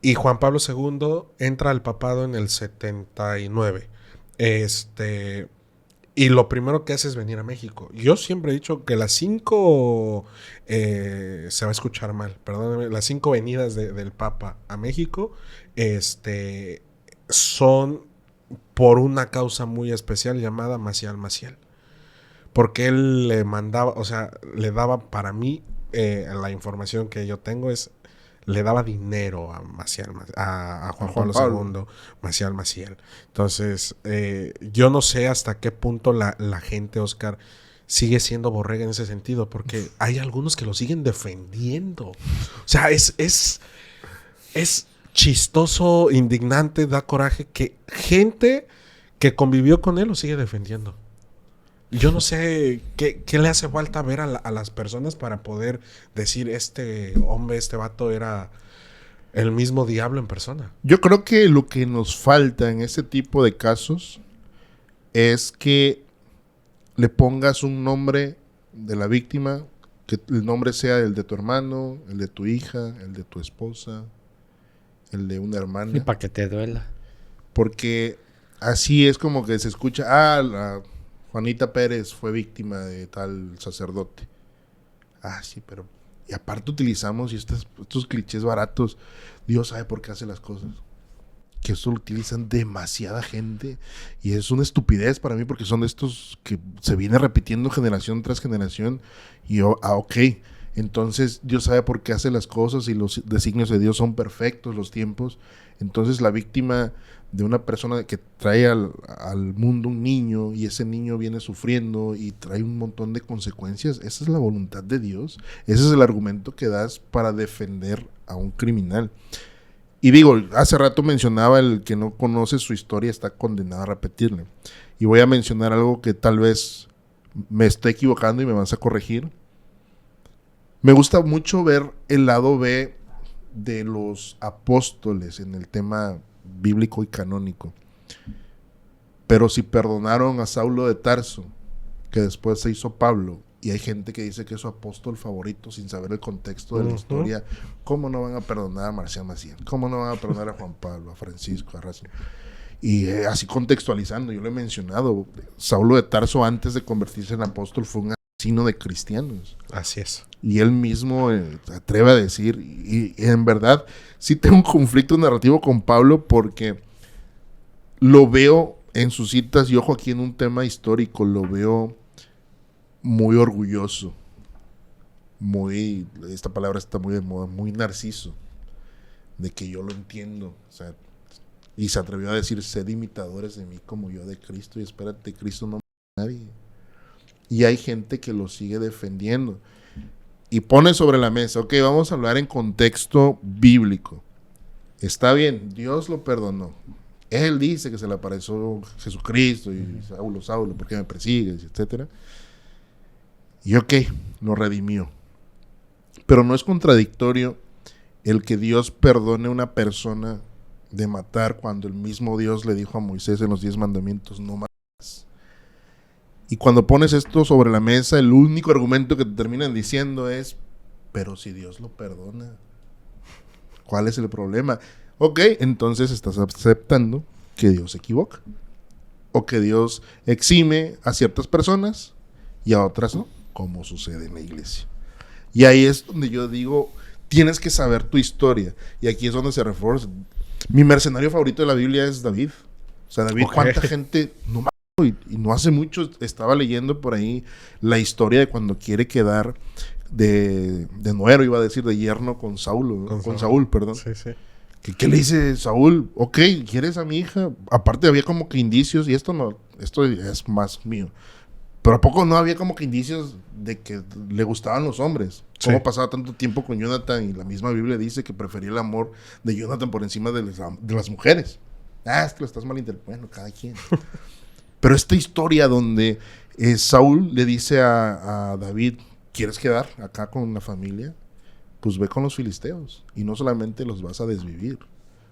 Y Juan Pablo II entra al papado en el 79. Y lo primero que hace es venir a México. Yo siempre he dicho que las 5... se va a escuchar mal, perdónenme. Las 5 venidas del Papa a México son por una causa muy especial llamada Maciel. Porque él le mandaba, o sea, le daba para mí, la información que yo tengo es... Le daba dinero a Juan Pablo II, Maciel. Entonces, yo no sé hasta qué punto la gente, Oscar, sigue siendo borrega en ese sentido, porque hay algunos que lo siguen defendiendo. O sea, es chistoso, indignante, da coraje que gente que convivió con él lo sigue defendiendo. Yo no sé qué le hace falta ver a las personas para poder decir este vato era el mismo diablo en persona. Yo creo que lo que nos falta en ese tipo de casos es que le pongas un nombre de la víctima, que el nombre sea el de tu hermano, el de tu hija, el de tu esposa, el de una hermana. Y para que te duela. Porque así es como que se escucha, la Juanita Pérez fue víctima de tal sacerdote. Sí, pero... Y aparte utilizamos estos clichés baratos. Dios sabe por qué hace las cosas. Que eso lo utilizan demasiada gente. Y es una estupidez para mí porque son de estos que se viene repitiendo generación tras generación. Y yo, ok. Entonces Dios sabe por qué hace las cosas y los designios de Dios son perfectos, los tiempos. Entonces la víctima de una persona que trae al mundo un niño y ese niño viene sufriendo y trae un montón de consecuencias, esa es la voluntad de Dios. Ese es el argumento que das para defender a un criminal. Y digo, hace rato mencionaba el que no conoce su historia está condenado a repetirle. Y voy a mencionar algo que tal vez me esté equivocando y me vas a corregir. Me gusta mucho ver el lado B de los apóstoles en el tema bíblico y canónico. Pero si perdonaron a Saulo de Tarso, que después se hizo Pablo, y hay gente que dice que es su apóstol favorito sin saber el contexto de la historia, ¿cómo no van a perdonar a Marcial Maciel? ¿Cómo no van a perdonar a Juan Pablo, a Francisco, a Razo? Y así contextualizando, yo lo he mencionado, Saulo de Tarso antes de convertirse en apóstol fue un asesino de cristianos. Así es. Y él mismo se atreve a decir, y en verdad sí tengo un conflicto narrativo con Pablo porque lo veo en sus citas, y ojo aquí en un tema histórico, lo veo muy orgulloso, esta palabra está muy de moda, muy narciso, de que yo lo entiendo, o sea, y se atrevió a decir, sed imitadores de mí como yo de Cristo, y espérate, Cristo no mata a nadie. Y hay gente que lo sigue defendiendo. Y pone sobre la mesa, ok, vamos a hablar en contexto bíblico. Está bien, Dios lo perdonó. Él dice que se le apareció Jesucristo y Saulo, ¿por qué me persigues? Etcétera. Y ok, lo redimió. Pero no es contradictorio el que Dios perdone a una persona de matar cuando el mismo Dios le dijo a Moisés en los 10 mandamientos, no mates. Y cuando pones esto sobre la mesa, el único argumento que te terminan diciendo es, pero si Dios lo perdona, ¿cuál es el problema? Ok, entonces estás aceptando que Dios se equivoca. O que Dios exime a ciertas personas y a otras no, como sucede en la iglesia. Y ahí es donde yo digo, tienes que saber tu historia. Y aquí es donde se refuerza. Mi mercenario favorito de la Biblia es David. O sea, David, cuánta gente, no me acuerdo, y no hace mucho estaba leyendo por ahí la historia de cuando quiere quedar de nuero, iba a decir, de yerno con Saúl, perdón. Sí, sí. ¿Qué le dice Saúl? Ok, ¿quieres a mi hija? Aparte había como que indicios, y esto es más mío. Pero ¿a poco no había como que indicios de que le gustaban los hombres? ¿Cómo Sí. pasaba tanto tiempo con Jonathan? Y la misma Biblia dice que prefería el amor de Jonathan por encima de las mujeres. Es que lo estás malinterpretando, cada quien. Pero esta historia donde Saúl le dice a David, ¿quieres quedar acá con la familia? Pues ve con los filisteos. Y no solamente los vas a desvivir.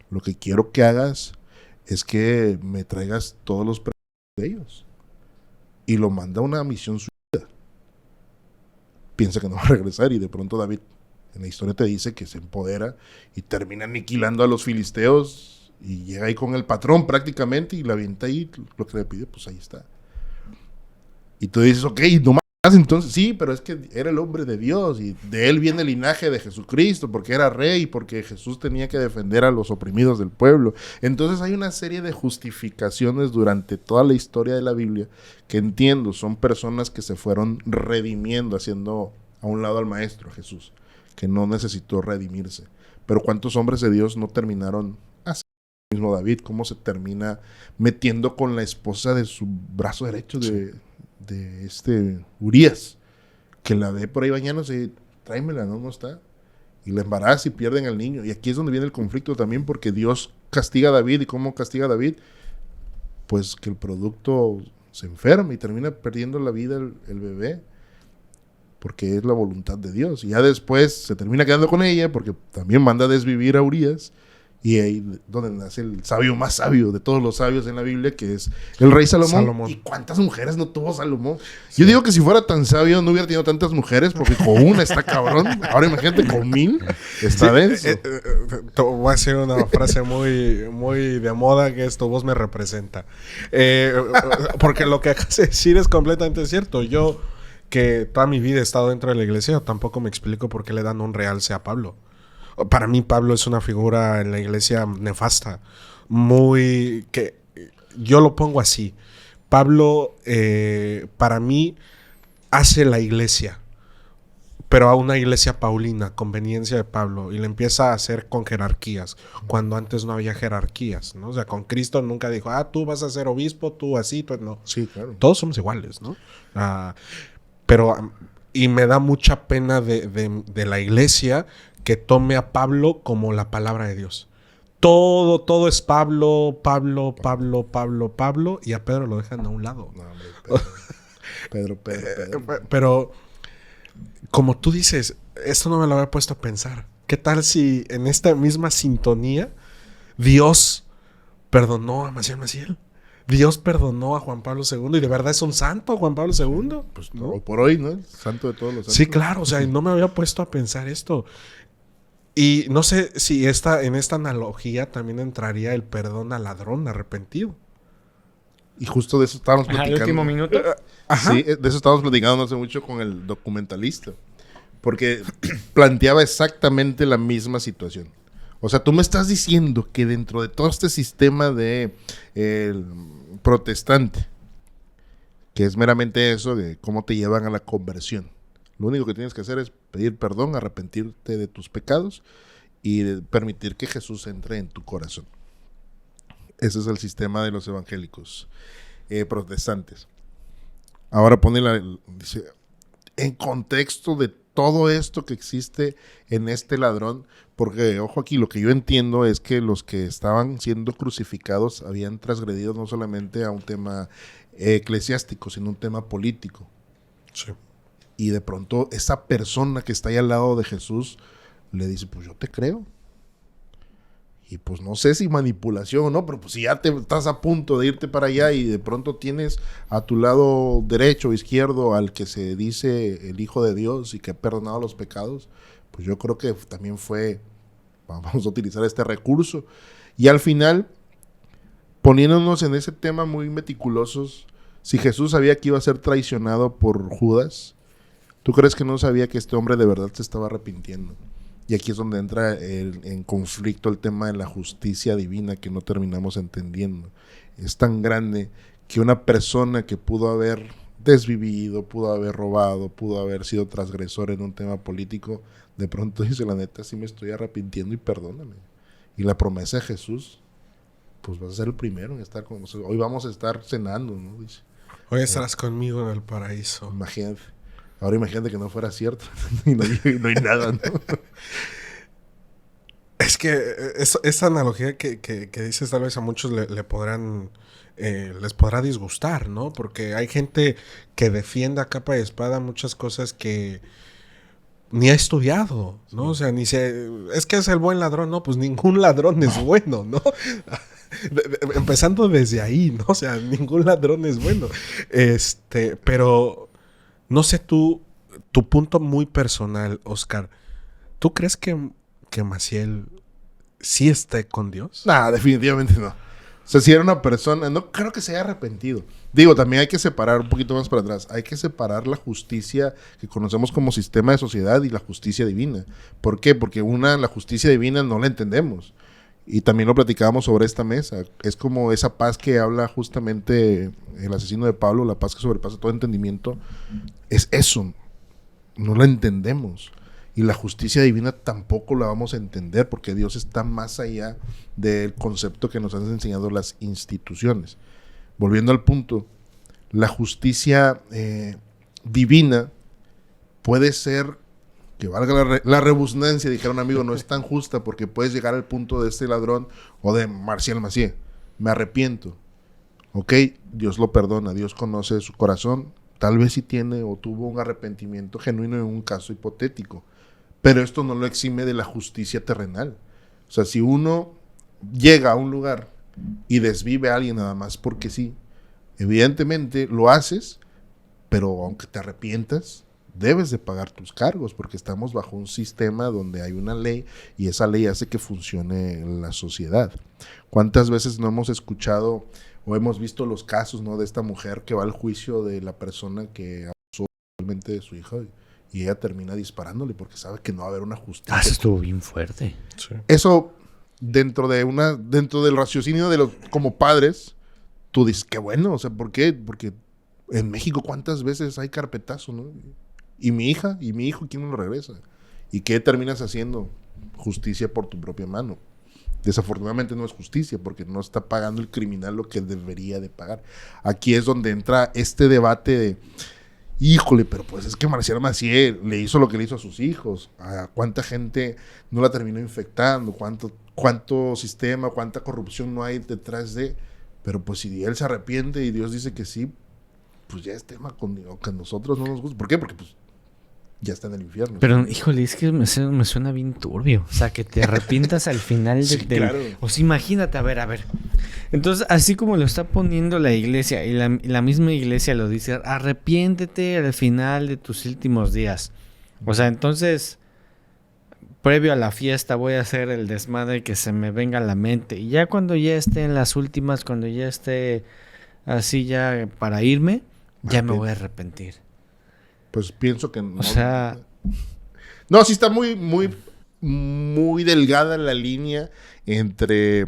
Lo que quiero que hagas es que me traigas todos los de ellos. Y lo manda a una misión suicida. Piensa que no va a regresar y de pronto David en la historia te dice que se empodera y termina aniquilando a los filisteos y llega ahí con el patrón prácticamente y la avienta ahí, lo que le pide, pues ahí está. Y tú dices, ok, no más entonces, sí, pero es que era el hombre de Dios y de él viene el linaje de Jesucristo, porque era rey, porque Jesús tenía que defender a los oprimidos del pueblo. Entonces hay una serie de justificaciones durante toda la historia de la Biblia que entiendo, son personas que se fueron redimiendo, haciendo a un lado al maestro, a Jesús, que no necesitó redimirse. Pero ¿cuántos hombres de Dios no terminaron así? Mismo David, cómo se termina metiendo con la esposa de su brazo derecho de Urías, que la ve por ahí bañándose, tráemela, no está, y la embaraza y pierden al niño. Y aquí es donde viene el conflicto también, porque Dios castiga a David. ¿Y cómo castiga a David? Pues que el producto se enferma y termina perdiendo la vida el bebé, porque es la voluntad de Dios. Y ya después se termina quedando con ella, porque también manda a desvivir a Urías. Y ahí donde nace el sabio más sabio de todos los sabios en la Biblia, que es el rey Salomón. ¿Y cuántas mujeres no tuvo Salomón? Sí. Yo digo que si fuera tan sabio no hubiera tenido tantas mujeres, porque con una está cabrón. Ahora imagínate con 1000, está denso. Te voy a decir una frase muy, muy de moda, que es: tu voz me representa. Porque lo que acabas de decir es completamente cierto. Yo, que toda mi vida he estado dentro de la iglesia, tampoco me explico por qué le dan un realce a Pablo. Para mí Pablo es una figura en la iglesia nefasta, muy que yo lo pongo así. Pablo para mí hace la iglesia, pero a una iglesia paulina, conveniencia de Pablo, y le empieza a hacer con jerarquías, cuando antes no había jerarquías, ¿no? O sea, con Cristo nunca dijo, tú vas a ser obispo, tú así, tú no. Sí, claro. Todos somos iguales, ¿no? Pero y me da mucha pena de la iglesia que tome a Pablo como la palabra de Dios. Todo es Pablo, y a Pedro lo dejan a un lado. No, hombre, Pedro. Pero, como tú dices, esto no me lo había puesto a pensar. ¿Qué tal si en esta misma sintonía Dios perdonó a Maciel? Dios perdonó a Juan Pablo II y de verdad es un santo Juan Pablo II. Pues no, por hoy, ¿no? Santo de todos los santos. Sí, claro, o sea, no me había puesto a pensar esto. Y no sé si en esta analogía también entraría el perdón al ladrón arrepentido. Y justo de eso estábamos platicando. ¿El último minuto? Sí, de eso estábamos platicando no hace mucho con el documentalista. Porque planteaba exactamente la misma situación. O sea, tú me estás diciendo que dentro de todo este sistema de protestante, que es meramente eso de cómo te llevan a la conversión, lo único que tienes que hacer es pedir perdón, arrepentirte de tus pecados y permitir que Jesús entre en tu corazón. Ese es el sistema de los evangélicos protestantes. Ahora dice, en contexto de todo esto que existe en este ladrón, porque, ojo aquí, lo que yo entiendo es que los que estaban siendo crucificados habían transgredido no solamente a un tema eclesiástico, sino un tema político. Sí. Y de pronto esa persona que está ahí al lado de Jesús le dice, pues yo te creo. Y pues no sé si manipulación o no, pero pues si ya estás a punto de irte para allá y de pronto tienes a tu lado derecho o izquierdo al que se dice el Hijo de Dios y que ha perdonado los pecados, pues yo creo que también vamos a utilizar este recurso. Y al final, poniéndonos en ese tema muy meticulosos, Si Jesús sabía que iba a ser traicionado por Judas, ¿tú crees que no sabía que este hombre de verdad se estaba arrepintiendo? Y aquí es donde entra en conflicto el tema de la justicia divina que no terminamos entendiendo. Es tan grande que una persona que pudo haber desvivido, pudo haber robado, pudo haber sido transgresor en un tema político, de pronto dice, la neta, sí me estoy arrepintiendo y perdóname. Y la promesa de Jesús, pues vas a ser el primero en estar con nosotros. Hoy vamos a estar cenando, ¿no? Dice. Hoy estarás conmigo en el paraíso. Imagínate. Ahora imagínate que no fuera cierto. y no hay nada, ¿no? Es que esa analogía que dices tal vez a muchos les podrá disgustar, ¿no? Porque hay gente que defiende a capa y espada muchas cosas que ni ha estudiado, ¿no? Sí. O sea, es que es el buen ladrón, ¿no? Pues ningún ladrón es bueno, ¿no? Empezando desde ahí, ¿no? O sea, ningún ladrón es bueno. Pero no sé tu punto muy personal, Oscar. ¿Tú crees que Maciel sí esté con Dios? Nah, definitivamente no. O sea, si era una persona, no creo que se haya arrepentido. Digo, también hay que separar un poquito más para atrás. Hay que separar la justicia que conocemos como sistema de sociedad y la justicia divina. ¿Por qué? Porque la justicia divina no la entendemos. Y también lo platicábamos sobre esta mesa. Es como esa paz que habla justamente el asesino de Pablo, la paz que sobrepasa todo entendimiento. Es eso. No la entendemos. Y la justicia divina tampoco la vamos a entender porque Dios está más allá del concepto que nos han enseñado las instituciones. Volviendo al punto, la justicia divina puede ser, que valga la redundancia, dijera un amigo, no es tan justa porque puedes llegar al punto de este ladrón o de Marcial Macié. Me arrepiento. Ok, Dios lo perdona, Dios conoce su corazón. Tal vez sí tiene o tuvo un arrepentimiento genuino en un caso hipotético. Pero esto no lo exime de la justicia terrenal. O sea, si uno llega a un lugar y desvive a alguien nada más porque sí, evidentemente lo haces, pero aunque te arrepientas, debes de pagar tus cargos porque estamos bajo un sistema donde hay una ley y esa ley hace que funcione la sociedad. ¿Cuántas veces no hemos escuchado o hemos visto los casos, ¿no?, de esta mujer que va al juicio de la persona que abusó sexualmente de su hija y ella termina disparándole porque sabe que no va a haber una justicia? Eso estuvo bien fuerte. Sí. Eso, dentro del raciocinio de los como padres, tú dices, qué bueno, o sea, ¿por qué? Porque en México cuántas veces hay carpetazo, ¿no? Y mi hija y mi hijo, ¿quién no lo regresa? ¿Y qué terminas haciendo? Justicia por tu propia mano. Desafortunadamente no es justicia porque no está pagando el criminal lo que debería de pagar. Aquí es donde entra este debate de, híjole, pero pues es que Marcial Macié le hizo lo que le hizo a sus hijos. ¿A cuánta gente no la terminó infectando? ¿Cuánto sistema, cuánta corrupción no hay detrás de? Pero pues si él se arrepiente y Dios dice que sí, pues ya es tema que a nosotros no nos gusta. ¿Por qué? Porque pues ya está en el infierno. Pero, híjole, es que me suena bien turbio. O sea, que te arrepientas al final sí, claro. O sea, imagínate, a ver. Entonces, así como lo está poniendo la iglesia, y la misma iglesia lo dice, arrepiéntete al final de tus últimos días. O sea, entonces, previo a la fiesta voy a hacer el desmadre que se me venga a la mente. Y ya cuando ya esté en las últimas, cuando ya esté así ya para irme, ya me voy a arrepentir. Pues pienso que no. O sea, no, sí está muy, muy, muy delgada la línea entre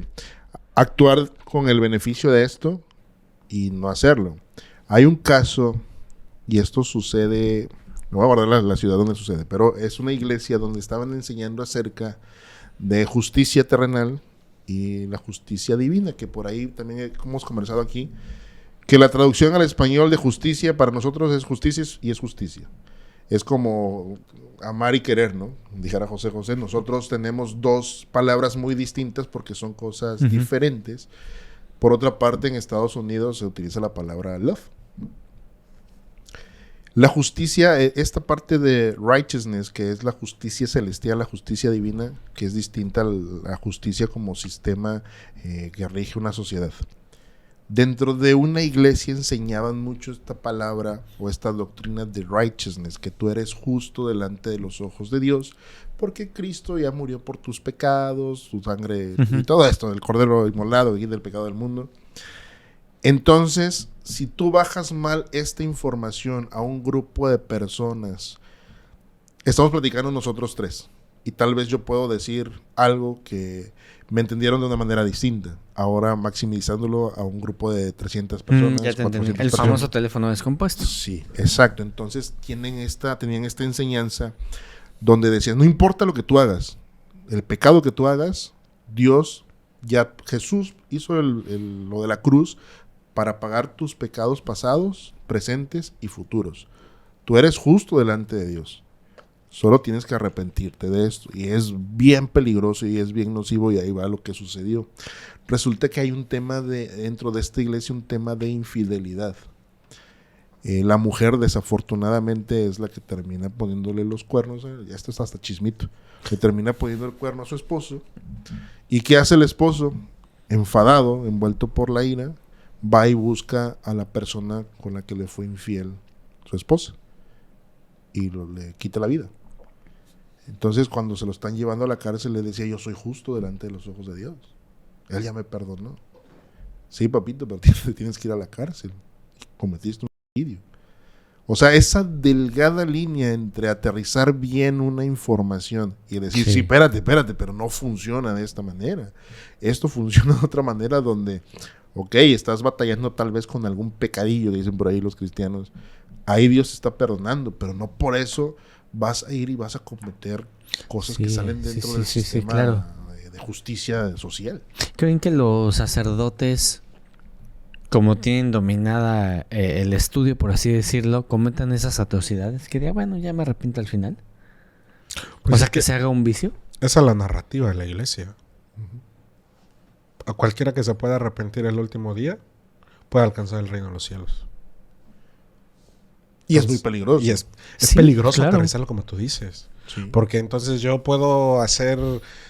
actuar con el beneficio de esto y no hacerlo. Hay un caso, y esto sucede, no voy a guardar la ciudad donde sucede, pero es una iglesia donde estaban enseñando acerca de justicia terrenal y la justicia divina, que por ahí también hemos conversado aquí, que la traducción al español de justicia para nosotros es justicia y es justicia. Es como amar y querer, ¿no? Dijera José José, nosotros tenemos dos palabras muy distintas porque son cosas diferentes. Por otra parte, en Estados Unidos se utiliza la palabra love. La justicia, esta parte de righteousness, que es la justicia celestial, la justicia divina, que es distinta a la justicia como sistema que rige una sociedad. Dentro de una iglesia enseñaban mucho esta palabra o esta doctrina de righteousness, que tú eres justo delante de los ojos de Dios, porque Cristo ya murió por tus pecados, su sangre y todo esto, del Cordero inmolado y del pecado del mundo. Entonces, si tú bajas mal esta información a un grupo de personas, estamos platicando nosotros tres, y tal vez yo puedo decir algo que me entendieron de una manera distinta. Ahora maximizándolo a un grupo de 300 personas, Ya te entendí. 400 El personas. famoso teléfono descompuesto. Sí, exacto. Entonces tenían esta enseñanza donde decían, no importa lo que tú hagas, el pecado que tú hagas, Jesús hizo lo de la cruz para pagar tus pecados pasados, presentes y futuros. Tú eres justo delante de Dios. Solo tienes que arrepentirte de esto. Y es bien peligroso y es bien nocivo, y ahí va lo que sucedió. Resulta que hay un tema dentro de esta iglesia, un tema de infidelidad. La mujer desafortunadamente es la que termina poniéndole los cuernos, ya esto es hasta chismito, que termina poniendo el cuerno a su esposo. ¿Y qué hace el esposo? Enfadado, envuelto por la ira, va y busca a la persona con la que le fue infiel su esposa y le quita la vida. Entonces, cuando se lo están llevando a la cárcel, le decía, yo soy justo delante de los ojos de Dios. Él ya me perdonó. Sí, papito, pero tienes que ir a la cárcel. Cometiste un suicidio. O sea, esa delgada línea entre aterrizar bien una información y decir, sí, espérate, pero no funciona de esta manera. Esto funciona de otra manera donde, ok, estás batallando tal vez con algún pecadillo, dicen por ahí los cristianos. Ahí Dios te está perdonando, pero no por eso vas a ir y vas a cometer cosas que salen dentro del sistema de justicia social. ¿Creen que los sacerdotes, como tienen dominada el estudio, por así decirlo, cometan esas atrocidades? Que diga, bueno, ya me arrepiento al final. Pues o sea, que se haga un vicio. Esa es la narrativa de la iglesia. A cualquiera que se pueda arrepentir el último día puede alcanzar el reino de los cielos. Y entonces, es muy peligroso. Y es peligroso aterrizarlo como tú dices. Sí. Porque entonces yo puedo hacer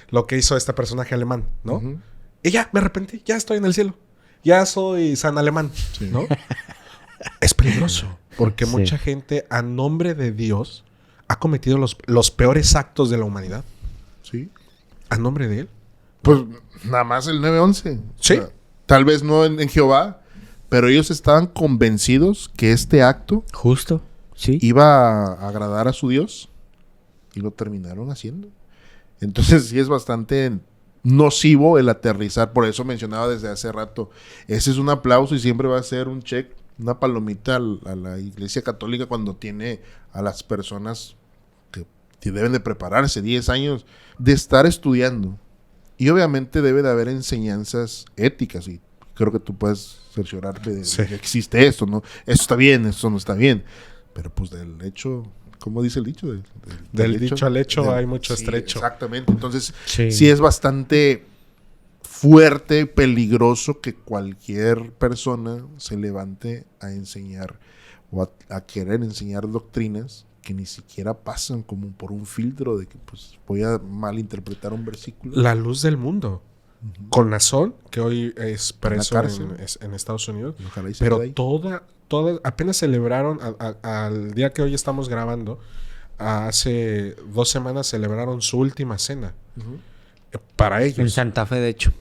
lo que hizo este personaje alemán, ¿no? Uh-huh. Y ya, me arrepentí, ya estoy en el cielo. Ya soy San Alemán, ¿no? Es peligroso. Porque mucha gente, a nombre de Dios, ha cometido los peores actos de la humanidad. Sí. A nombre de Él. Pues nada más el 9-11. Sí. O sea, tal vez no en Jehová, pero ellos estaban convencidos que este acto justo iba a agradar a su Dios y lo terminaron haciendo. Entonces sí es bastante nocivo el aterrizar. Por eso mencionaba desde hace rato, ese es un aplauso y siempre va a ser un check, una palomita a la Iglesia Católica cuando tiene a las personas que deben de prepararse 10 años de estar estudiando. Y obviamente debe de haber enseñanzas éticas, y creo que tú puedes cerciorarte de que existe esto, ¿no? Esto está bien, esto no está bien. Pero pues del hecho, ¿cómo dice el dicho? Del dicho al hecho hay mucho estrecho. Exactamente. Entonces, sí es bastante fuerte, peligroso que cualquier persona se levante a enseñar o a querer enseñar doctrinas que ni siquiera pasan como por un filtro de que pues voy a malinterpretar un versículo. La luz del mundo. Uh-huh. Con Nazón, que hoy es preso en Estados Unidos. Pero toda apenas celebraron, al día que hoy estamos grabando, hace 2 semanas celebraron su última cena. Uh-huh. Para ellos. En Santa Fe, de hecho.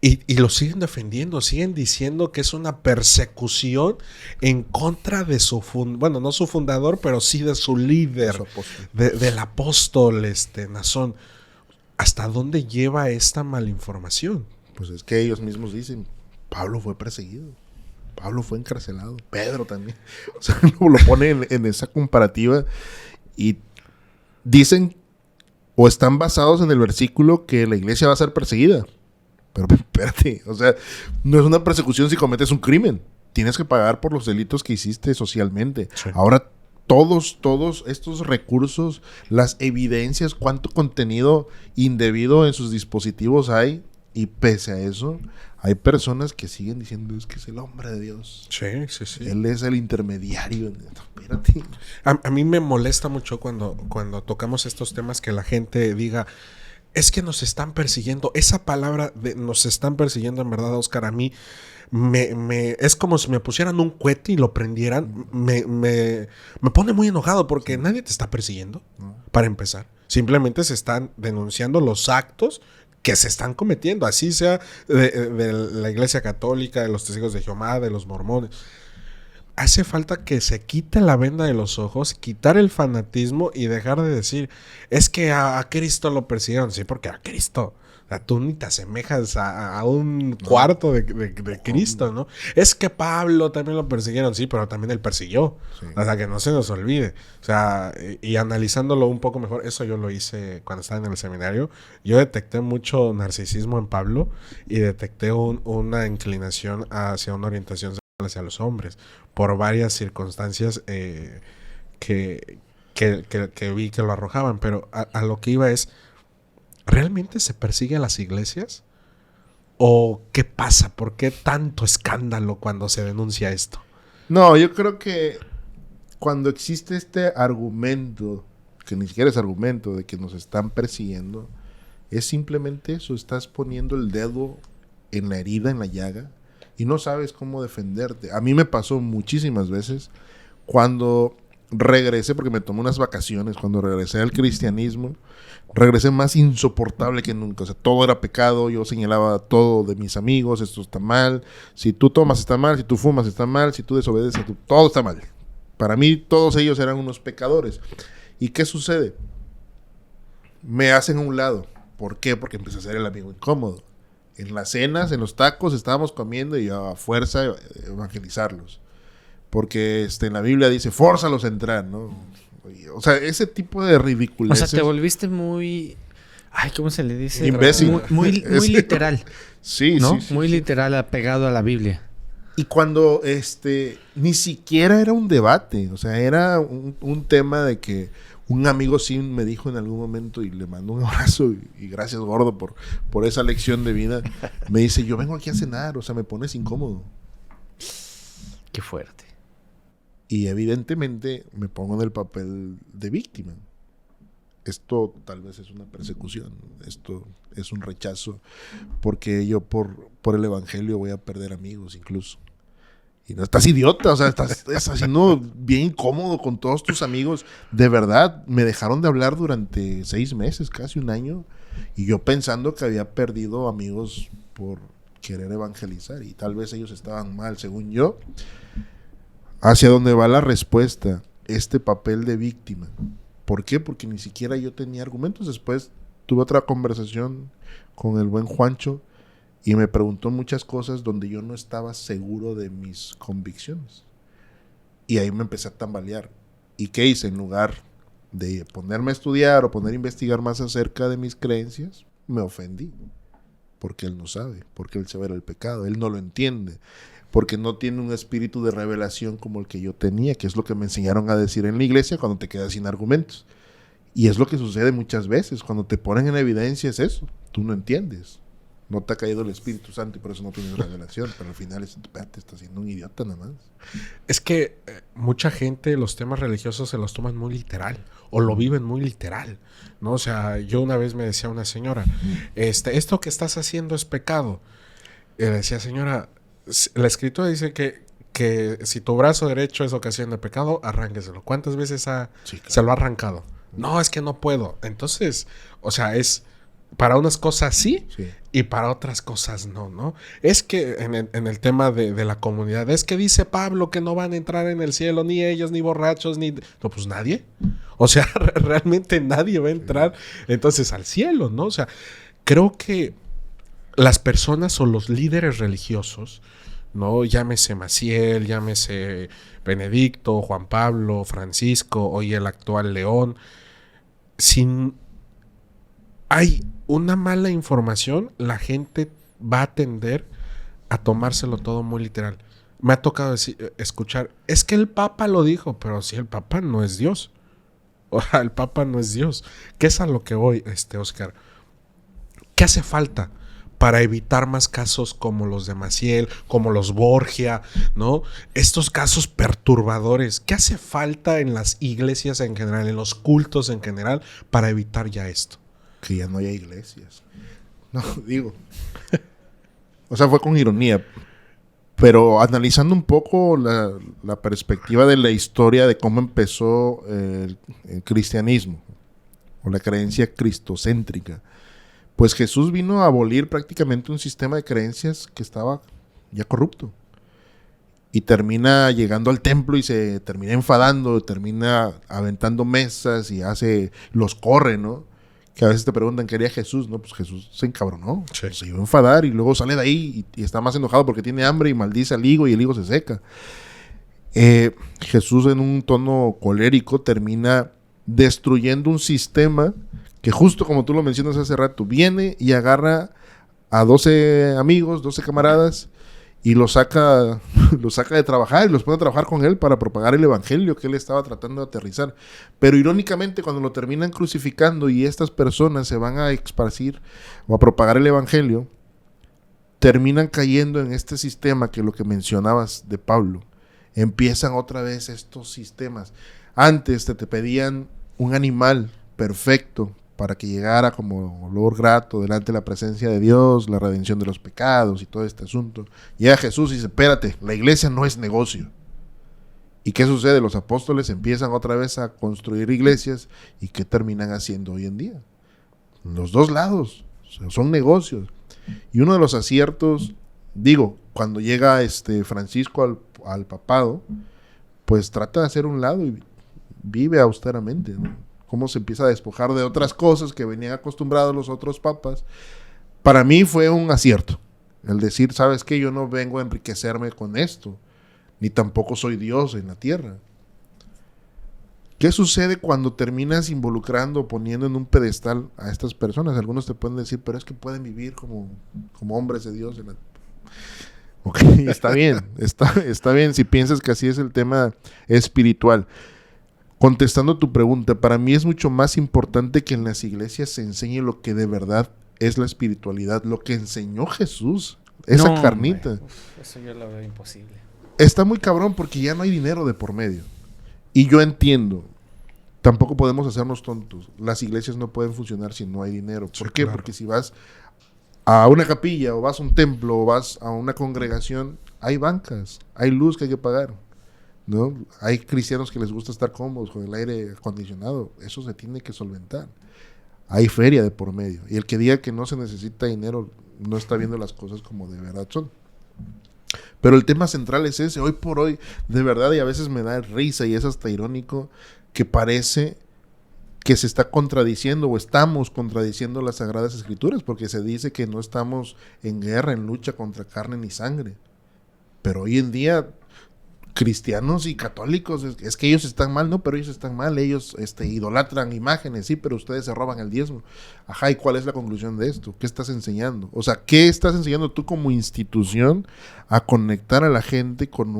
Y lo siguen defendiendo, siguen diciendo que es una persecución en contra de su bueno, no su fundador, pero sí de su líder, del apóstol Nazón. ¿Hasta dónde lleva esta malinformación? Pues es que ellos mismos dicen, Pablo fue perseguido, Pablo fue encarcelado, Pedro también. O sea, lo ponen en esa comparativa y dicen o están basados en el versículo que la iglesia va a ser perseguida. Pero espérate, o sea, no es una persecución si cometes un crimen. Tienes que pagar por los delitos que hiciste socialmente. Sí. Ahora, todos estos recursos, las evidencias, cuánto contenido indebido en sus dispositivos hay, y pese a eso, hay personas que siguen diciendo, es que es el hombre de Dios. Sí. Él es el intermediario. Espérate. A mí me molesta mucho cuando tocamos estos temas que la gente diga, es que nos están persiguiendo. Esa palabra de nos están persiguiendo, en verdad, Oscar, a mí es como si me pusieran un cohete y lo prendieran. Me pone muy enojado porque nadie te está persiguiendo, para empezar. Simplemente se están denunciando los actos que se están cometiendo, así sea de la Iglesia Católica, de los Testigos de Jehová, de los mormones. Hace falta que se quite la venda de los ojos, quitar el fanatismo y dejar de decir, es que a Cristo lo persiguieron. Sí, porque a Cristo, o sea, tú ni te asemejas a un cuarto de Cristo, ¿no? Es que Pablo también lo persiguieron, sí, pero también él persiguió. Sí. O sea, que no se nos olvide. O sea, y analizándolo un poco mejor, eso yo lo hice cuando estaba en el seminario. Yo detecté mucho narcisismo en Pablo y detecté una inclinación hacia una orientación hacia los hombres por varias circunstancias que vi que lo arrojaban, pero a lo que iba es, ¿realmente se persigue a las iglesias? ¿O qué pasa? ¿Por qué tanto escándalo cuando se denuncia esto? No, yo creo que cuando existe este argumento, que ni siquiera es argumento, de que nos están persiguiendo, es simplemente eso, estás poniendo el dedo en la herida, en la llaga, y no sabes cómo defenderte. A mí me pasó muchísimas veces cuando regresé, porque me tomé unas vacaciones, cuando regresé al cristianismo, regresé más insoportable que nunca. O sea, todo era pecado, yo señalaba todo de mis amigos, esto está mal, si tú tomas está mal, si tú fumas está mal, si tú desobedeces, todo está mal. Para mí todos ellos eran unos pecadores. ¿Y qué sucede? Me hacen a un lado. ¿Por qué? Porque empecé a ser el amigo incómodo. En las cenas, en los tacos, estábamos comiendo y yo a fuerza evangelizarlos. Porque en la Biblia dice, fórzalos a entrar, ¿no? O sea, ese tipo de ridiculeces. O sea, te volviste muy... Ay, ¿cómo se le dice? Imbécil. Muy literal. Sí, ¿no? sí. Muy literal, apegado a la Biblia. Y cuando ni siquiera era un debate. O sea, era un tema de que un amigo sí me dijo en algún momento, y le mando un abrazo, y gracias, gordo, por esa lección de vida. Me dice, yo vengo aquí a cenar, o sea, me pones incómodo. Qué fuerte. Y evidentemente me pongo en el papel de víctima. Esto tal vez es una persecución, esto es un rechazo, porque yo por el evangelio voy a perder amigos incluso. Y no estás idiota, o sea, estás haciendo bien incómodo con todos tus amigos. De verdad, me dejaron de hablar durante 6 meses, casi un año, y yo pensando que había perdido amigos por querer evangelizar, y tal vez ellos estaban mal, según yo. Hacia dónde va la respuesta, este papel de víctima. ¿Por qué? Porque ni siquiera yo tenía argumentos. Después tuve otra conversación con el buen Juancho y me preguntó muchas cosas donde yo no estaba seguro de mis convicciones. Y ahí me empecé a tambalear. ¿Y qué hice? En lugar de ponerme a estudiar o poner a investigar más acerca de mis creencias, me ofendí. Porque él no sabe, porque él sabe el pecado, él no lo entiende. Porque no tiene un espíritu de revelación como el que yo tenía, que es lo que me enseñaron a decir en la iglesia cuando te quedas sin argumentos. Y es lo que sucede muchas veces, cuando te ponen en evidencia es eso, tú no entiendes. No te ha caído el Espíritu Santo y por eso no tienes revelación, pero al final te estás siendo un idiota nada más. Es que mucha gente los temas religiosos se los toman muy literal o lo viven muy literal, ¿no? O sea, yo una vez me decía una señora, esto que estás haciendo es pecado. Y le decía, señora, la escritura dice que si tu brazo derecho es ocasión de pecado, arránqueselo. ¿Cuántas veces se lo ha arrancado? No, es que no puedo. Entonces, o sea, es para unas cosas sí y para otras cosas no. Es que en el tema de la comunidad, es que dice Pablo que no van a entrar en el cielo ni ellos, ni borrachos, ni... No, pues nadie. O sea, realmente nadie va a entrar entonces al cielo, ¿no? O sea, creo que las personas o los líderes religiosos, ¿no? Llámese Maciel, llámese Benedicto, Juan Pablo, Francisco, hoy el actual León. Si hay una mala información, la gente va a tender a tomárselo todo muy literal. Me ha tocado escuchar, es que el Papa lo dijo, pero si el Papa no es Dios. O sea, el Papa no es Dios. ¿Qué es a lo que voy, Oscar? ¿Qué hace falta para evitar más casos como los de Maciel, como los Borgia, ¿no? Estos casos perturbadores. ¿Qué hace falta en las iglesias en general, en los cultos en general, para evitar ya esto? Que ya no haya iglesias. No, digo. O sea, fue con ironía. Pero analizando un poco la perspectiva de la historia de cómo empezó el cristianismo, o la creencia cristocéntrica, Pues Jesús vino a abolir prácticamente un sistema de creencias que estaba ya corrupto. Y termina llegando al templo y se termina enfadando, termina aventando mesas y los corre, ¿no? Que a veces te preguntan qué haría Jesús, ¿no? Pues Jesús se encabronó, Sí. se iba a enfadar y luego sale de ahí y está más enojado porque tiene hambre y maldice al higo y el higo se seca. Jesús en un tono colérico termina destruyendo un sistema que justo como tú lo mencionas hace rato, viene y agarra a 12 amigos, 12 camaradas y los saca de trabajar y los pone a trabajar con él para propagar el evangelio que él estaba tratando de aterrizar. Pero irónicamente cuando lo terminan crucificando y estas personas se van a esparcir o a propagar el evangelio, terminan cayendo en este sistema que lo que mencionabas de Pablo. Empiezan otra vez estos sistemas. Antes te pedían un animal perfecto para que llegara como olor grato delante de la presencia de Dios, la redención de los pecados y todo este asunto. Llega Jesús y dice, espérate, la iglesia no es negocio. ¿Y qué sucede? Los apóstoles empiezan otra vez a construir iglesias y ¿qué terminan haciendo hoy en día? Los dos lados, o sea, son negocios. Y uno de los aciertos, cuando llega Francisco al papado, pues trata de hacer un lado y vive austeramente, ¿no? Cómo se empieza a despojar de otras cosas que venían acostumbrados los otros papas. Para mí fue un acierto. El decir, ¿sabes qué? Yo no vengo a enriquecerme con esto. Ni tampoco soy Dios en la tierra. ¿Qué sucede cuando terminas involucrando, poniendo en un pedestal a estas personas? Algunos te pueden decir, pero es que pueden vivir como hombres de Dios. Ok, está bien. Está bien si piensas que así es el tema espiritual. Contestando tu pregunta, para mí es mucho más importante que en las iglesias se enseñe lo que de verdad es la espiritualidad, lo que enseñó Jesús, esa carnita. Eso yo lo veo imposible. Está muy cabrón porque ya no hay dinero de por medio. Y yo entiendo, tampoco podemos hacernos tontos. Las iglesias no pueden funcionar si no hay dinero. ¿Por Sí, qué? claro. Porque si vas a una capilla o vas a un templo o vas a una congregación, hay bancas, hay luz que hay que pagar, ¿no? Hay cristianos que les gusta estar cómodos con el aire acondicionado. Eso se tiene que solventar. Hay feria de por medio. Y el que diga que no se necesita dinero no está viendo las cosas como de verdad son. Pero el tema central es ese. Hoy por hoy, de verdad, y a veces me da risa y es hasta irónico, que parece que se está contradiciendo o estamos contradiciendo las Sagradas Escrituras, porque se dice que no estamos en guerra, en lucha contra carne ni sangre. Pero hoy en día, cristianos y católicos, es que ellos están mal, no, pero ellos están mal, ellos idolatran imágenes, sí, pero ustedes se roban el diezmo. Ajá, ¿y cuál es la conclusión de esto? ¿Qué estás enseñando? O sea, ¿qué estás enseñando tú como institución a conectar a la gente con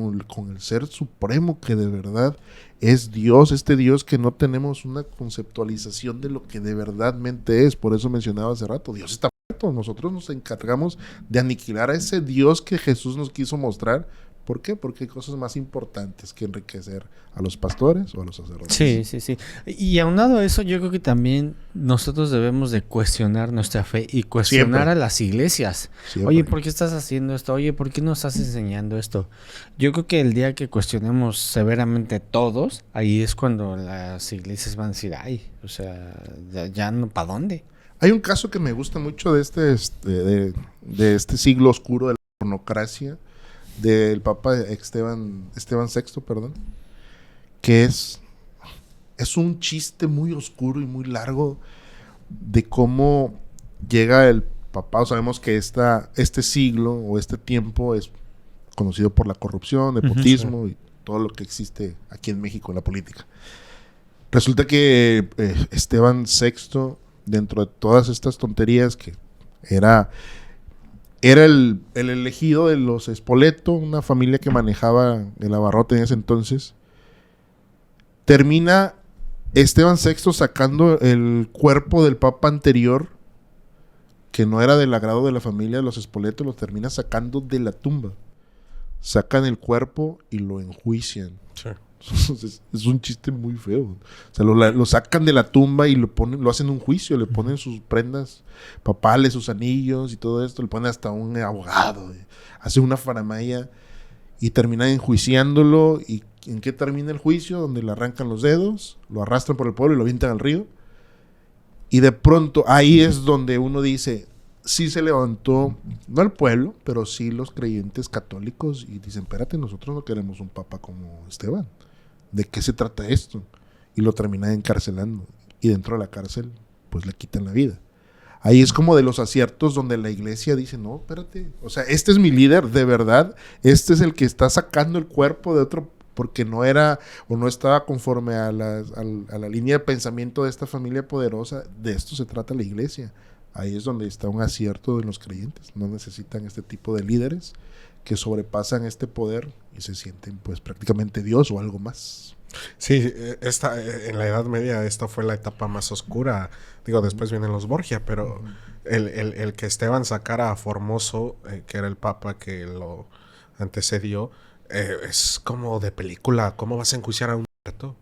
el ser supremo que de verdad es Dios, este Dios que no tenemos una conceptualización de lo que de verdadmente es? Por eso mencionaba hace rato, Dios está muerto, nosotros nos encargamos de aniquilar a ese Dios que Jesús nos quiso mostrar. ¿Por qué? Porque hay cosas más importantes que enriquecer a los pastores o a los sacerdotes. Sí. Y aunado a eso, yo creo que también nosotros debemos de cuestionar nuestra fe y cuestionar Siempre. a las iglesias. Siempre. Oye, ¿por qué estás haciendo esto? Oye, ¿por qué nos estás enseñando esto? Yo creo que el día que cuestionemos severamente todos, ahí es cuando las iglesias van a decir, ay, o sea, ya no, ¿para dónde? Hay un caso que me gusta mucho de este siglo oscuro de la pornocracia, del Papa Esteban VI, perdón, que es un chiste muy oscuro y muy largo de cómo llega el papado. Sabemos que este siglo o este tiempo es conocido por la corrupción, nepotismo y todo lo que existe aquí en México en la política. Resulta que Esteban VI, dentro de todas estas tonterías, que era el elegido de los Spoleto, una familia que manejaba el abarrote en ese entonces, termina Esteban VI sacando el cuerpo del papa anterior, que no era del agrado de la familia de los Spoleto, lo termina sacando de la tumba. Sacan el cuerpo y lo enjuician. Sí. Es un chiste muy feo. O sea, lo sacan de la tumba y lo hacen un juicio, le ponen sus prendas papales, sus anillos y todo esto, le ponen hasta un abogado, hace una faramaya y terminan enjuiciándolo. ¿Y en qué termina el juicio? Donde le arrancan los dedos, lo arrastran por el pueblo y lo avientan al río. Y de pronto ahí es donde uno dice, sí se levantó, no el pueblo, pero sí los creyentes católicos y dicen, espérate, nosotros no queremos un papa como Esteban. ¿De qué se trata esto? Y lo terminan encarcelando. Y dentro de la cárcel, pues le quitan la vida. Ahí es como de los aciertos donde la iglesia dice, no, espérate, o sea, este es mi líder, de verdad, este es el que está sacando el cuerpo de otro, porque no era o no estaba conforme a la línea de pensamiento de esta familia poderosa. De esto se trata la iglesia. Ahí es donde está un acierto de los creyentes. No necesitan este tipo de líderes que sobrepasan este poder y se sienten pues prácticamente Dios o algo más. Sí, en la Edad Media esta fue la etapa más oscura. Digo, después vienen los Borgia, pero el que Esteban sacara a Formoso, que era el papa que lo antecedió, es como de película. ¿Cómo vas a enjuiciar a un muerto?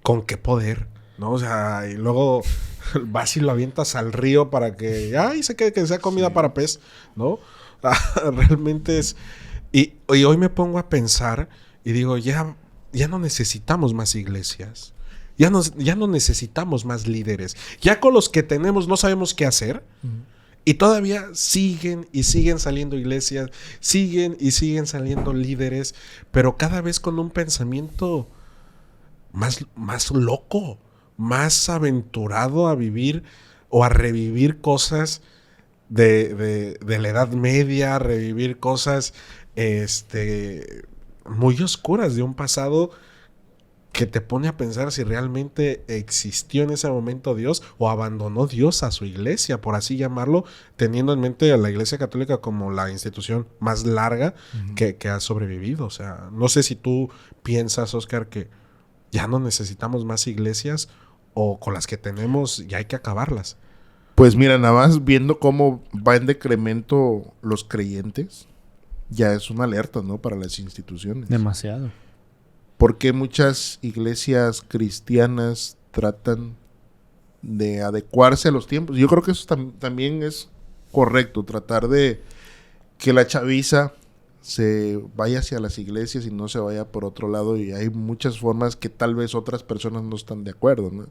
¿Con qué poder? ¿No? O sea, y luego vas y lo avientas al río para que se quede, que sea comida para pez, ¿no? Realmente es... Y hoy me pongo a pensar y digo, ya no necesitamos más iglesias. Ya no necesitamos más líderes. Ya con los que tenemos no sabemos qué hacer. Y todavía siguen y siguen saliendo iglesias, siguen y siguen saliendo líderes, pero cada vez con un pensamiento más loco, más aventurado a vivir o a revivir cosas de la Edad Media, revivir cosas muy oscuras de un pasado que te pone a pensar si realmente existió en ese momento Dios o abandonó Dios a su iglesia, por así llamarlo, teniendo en mente a la Iglesia Católica como la institución más larga que ha sobrevivido. O sea, no sé si tú piensas, Oscar, que ya no necesitamos más iglesias o con las que tenemos ya hay que acabarlas. Pues mira, nada más viendo cómo va en decremento los creyentes, ya es una alerta, ¿no? Para las instituciones. Demasiado. Porque muchas iglesias cristianas tratan de adecuarse a los tiempos. Yo creo que eso también es correcto, tratar de que la chaviza se vaya hacia las iglesias y no se vaya por otro lado. Y hay muchas formas que tal vez otras personas no están de acuerdo, ¿no?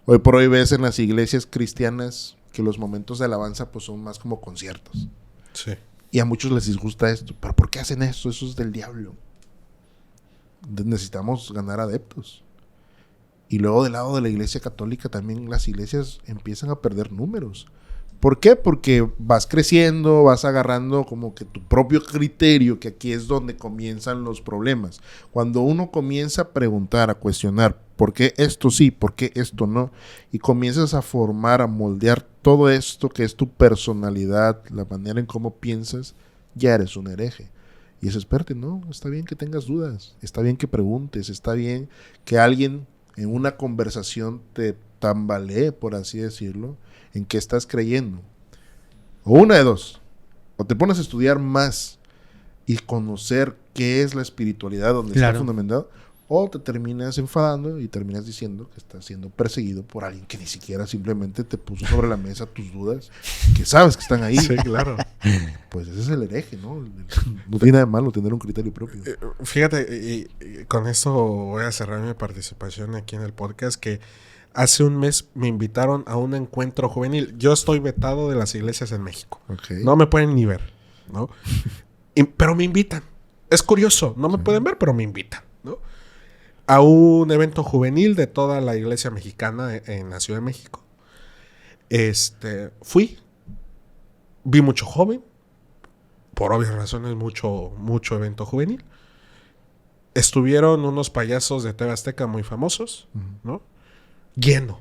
Hoy por hoy ves en las iglesias cristianas que los momentos de alabanza pues son más como conciertos. Sí. Y a muchos les disgusta esto. ¿Pero por qué hacen eso? Eso es del diablo. Necesitamos ganar adeptos. Y luego del lado de la iglesia católica también las iglesias empiezan a perder números. ¿Por qué? Porque vas creciendo, vas agarrando como que tu propio criterio, que aquí es donde comienzan los problemas. Cuando uno comienza a preguntar, a cuestionar, ¿por qué esto sí? ¿Por qué esto no? Y comienzas a formar, a moldear todo esto que es tu personalidad, la manera en cómo piensas, ya eres un hereje. Y es espérate, no, está bien que tengas dudas, está bien que preguntes, está bien que alguien en una conversación te tambalee, por así decirlo, en qué estás creyendo. O una de dos, o te pones a estudiar más y conocer qué es la espiritualidad donde está fundamentado, o te terminas enfadando y terminas diciendo que estás siendo perseguido por alguien que ni siquiera simplemente te puso sobre la mesa tus dudas, que sabes que están ahí. Sí, claro. Pues ese es el hereje, ¿no? No tiene nada de malo tener un criterio propio. Fíjate, y con esto voy a cerrar mi participación aquí en el podcast, que hace un mes me invitaron a un encuentro juvenil. Yo estoy vetado de las iglesias en México. Okay. No me pueden ni ver, ¿no? Pero me invitan. Es curioso, no me pueden ver, pero me invitan, ¿no? A un evento juvenil de toda la iglesia mexicana en la Ciudad de México. Fui. Vi mucho joven. Por obvias razones, mucho evento juvenil. Estuvieron unos payasos de TV Azteca muy famosos, ¿no? Lleno.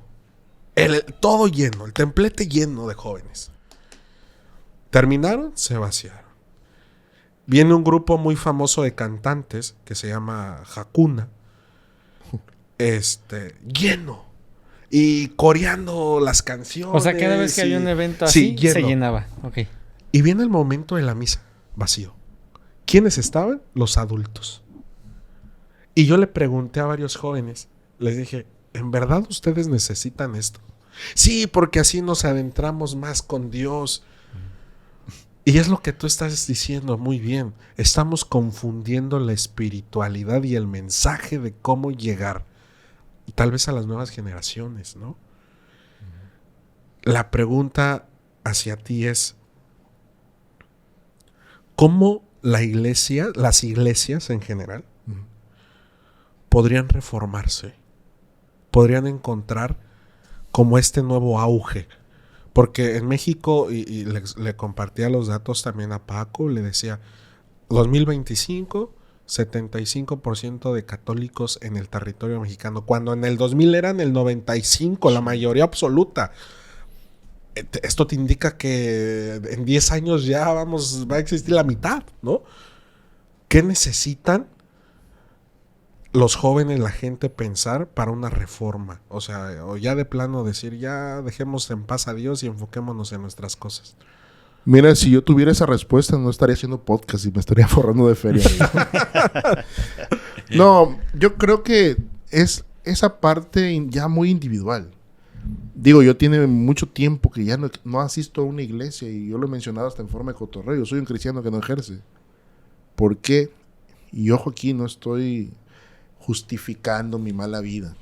Todo lleno. El templete lleno de jóvenes. Terminaron, se vaciaron. Viene un grupo muy famoso de cantantes que se llama Hakuna. Lleno. Y coreando las canciones. O sea, cada vez que había un evento así, sí, se llenaba. Okay. Y viene el momento de la misa. Vacío. ¿Quiénes estaban? Los adultos. Y yo le pregunté a varios jóvenes. Les dije, ¿en verdad ustedes necesitan esto? Sí, porque así nos adentramos más con Dios. Y es lo que tú estás diciendo muy bien. Estamos confundiendo la espiritualidad y el mensaje de cómo llegar. Tal vez a las nuevas generaciones, ¿no? la pregunta hacia ti es, ¿cómo la iglesia, las iglesias en general, podrían reformarse? Podrían encontrar como este nuevo auge. Porque en México, y le compartía los datos también a Paco, le decía, 2025, 75% de católicos en el territorio mexicano, cuando en el 2000 eran el 95%, la mayoría absoluta. Esto te indica que en 10 años ya va a existir la mitad, ¿no? ¿Qué necesitan los jóvenes, la gente, pensar para una reforma? O sea, o ya de plano decir, ya dejemos en paz a Dios y enfoquémonos en nuestras cosas. Mira, si yo tuviera esa respuesta, no estaría haciendo podcast y me estaría forrando de feria. No, yo creo que es esa parte ya muy individual. Digo, yo tiene mucho tiempo que ya no asisto a una iglesia, y yo lo he mencionado hasta en forma de cotorreo. Yo soy un cristiano que no ejerce. ¿Por qué? Y ojo, aquí no estoy justificando mi mala vida,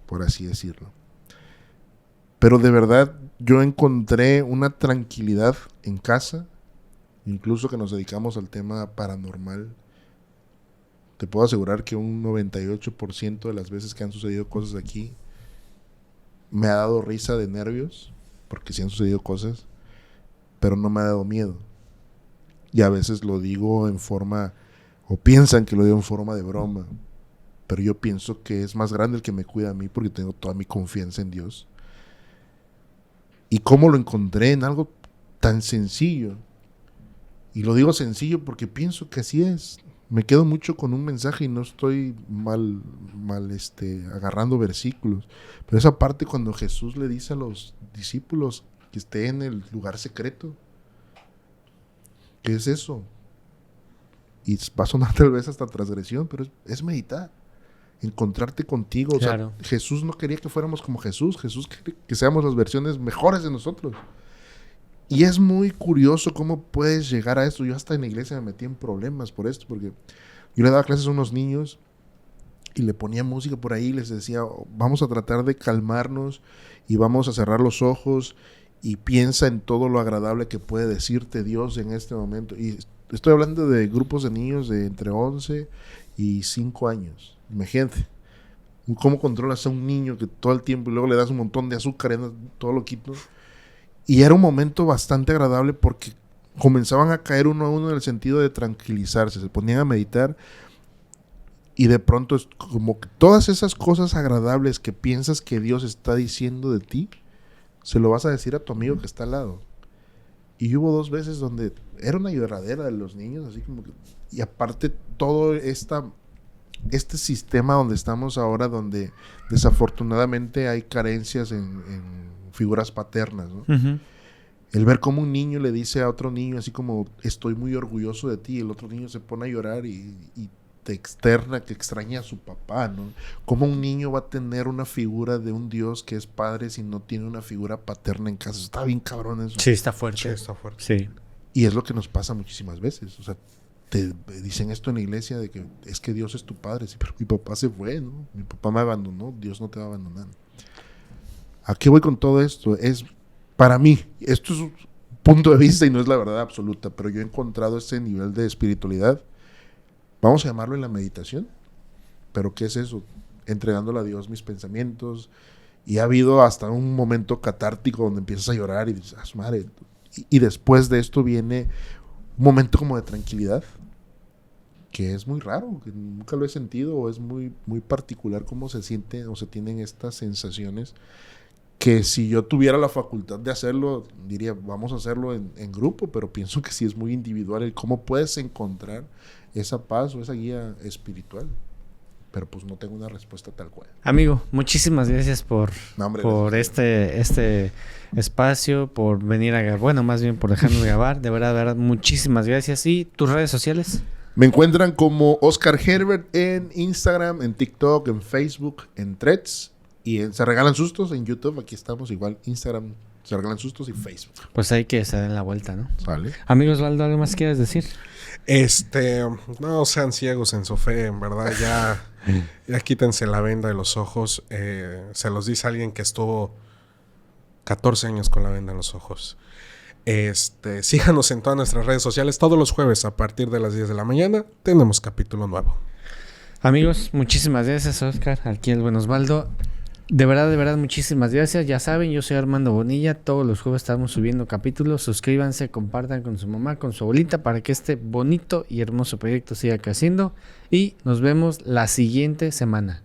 por así decirlo. Pero de verdad yo encontré una tranquilidad en casa, incluso que nos dedicamos al tema paranormal. Te puedo asegurar que un 98% de las veces que han sucedido cosas aquí me ha dado risa de nervios, porque sí han sucedido cosas, pero no me ha dado miedo. Y a veces lo digo en forma, o piensan que lo digo en forma de broma, pero yo pienso que es más grande el que me cuida a mí, porque tengo toda mi confianza en Dios. Y cómo lo encontré en algo tan sencillo. Y lo digo sencillo porque pienso que así es. Me quedo mucho con un mensaje y no estoy mal agarrando versículos. Pero esa parte cuando Jesús le dice a los discípulos que esté en el lugar secreto. ¿Qué es eso? Y va a sonar tal vez hasta transgresión, pero es meditar. Encontrarte contigo. Claro. O sea, Jesús no quería que fuéramos como Jesús. Jesús quería que seamos las versiones mejores de nosotros. Y es muy curioso cómo puedes llegar a esto. Yo hasta en la iglesia me metí en problemas por esto, porque yo le daba clases a unos niños y le ponía música por ahí y les decía, vamos a tratar de calmarnos y vamos a cerrar los ojos y piensa en todo lo agradable que puede decirte Dios en este momento. Y estoy hablando de grupos de niños de entre 11 y 5 años. Imagínate, ¿cómo controlas a un niño que todo el tiempo y luego le das un montón de azúcar y todo lo quito? Y era un momento bastante agradable porque comenzaban a caer uno a uno en el sentido de tranquilizarse, se ponían a meditar y de pronto es como que todas esas cosas agradables que piensas que Dios está diciendo de ti, se lo vas a decir a tu amigo que está al lado. Y hubo 2 veces donde era una lloradera de los niños, así como que, y aparte todo este sistema donde estamos ahora, donde desafortunadamente hay carencias en figuras paternas, ¿no? Uh-huh. El ver cómo un niño le dice a otro niño así como, estoy muy orgulloso de ti, y el otro niño se pone a llorar y te externa que extraña a su papá, ¿no? ¿Cómo un niño va a tener una figura de un Dios que es padre si no tiene una figura paterna en casa? Está bien cabrón eso. Sí, está fuerte. Sí, está fuerte. Sí. Y es lo que nos pasa muchísimas veces. O sea, te dicen esto en la iglesia de que es que Dios es tu padre. Sí, pero mi papá se fue, ¿no? Mi papá me abandonó. Dios no te va a abandonar. ¿A qué voy con todo esto? Es, para mí, esto es un punto de vista y no es la verdad absoluta, pero yo he encontrado ese nivel de espiritualidad. Vamos a llamarlo en la meditación. ¿Pero qué es eso? Entregándole a Dios mis pensamientos. Y ha habido hasta un momento catártico donde empiezas a llorar y dices, ah, madre. Y después de esto viene un momento como de tranquilidad, que es muy raro, que nunca lo he sentido, o es muy, muy particular cómo se siente o se tienen estas sensaciones, que si yo tuviera la facultad de hacerlo, diría, vamos a hacerlo en grupo, pero pienso que sí es muy individual el cómo puedes encontrar esa paz o esa guía espiritual. Pero pues no tengo una respuesta tal cual. Amigo, muchísimas gracias por este espacio, por venir a grabar. Bueno, más bien por dejarnos grabar. De verdad, muchísimas gracias. ¿Y tus redes sociales? Me encuentran como Oscar Herbert en Instagram, en TikTok, en Facebook, en Threads y en Se Regalan Sustos en YouTube. Aquí estamos igual, Instagram, Se Regalan Sustos y Facebook. Pues hay que se den la vuelta, ¿no? ¿Sale? Amigo Osvaldo, ¿algo más quieres decir? No sean ciegos en su fe, en verdad, ya quítense la venda de los ojos. Se los dice alguien que estuvo 14 años con la venda en los ojos. Síganos en todas nuestras redes sociales. Todos los jueves a partir de las 10 de la mañana tenemos capítulo nuevo. Amigos, muchísimas gracias, Oscar. Aquí el buen Osvaldo. De verdad, muchísimas gracias. Ya saben, yo soy Armando Bonilla. Todos los jueves estamos subiendo capítulos. Suscríbanse, compartan con su mamá, con su abuelita, para que este bonito y hermoso proyecto siga creciendo. Y nos vemos la siguiente semana.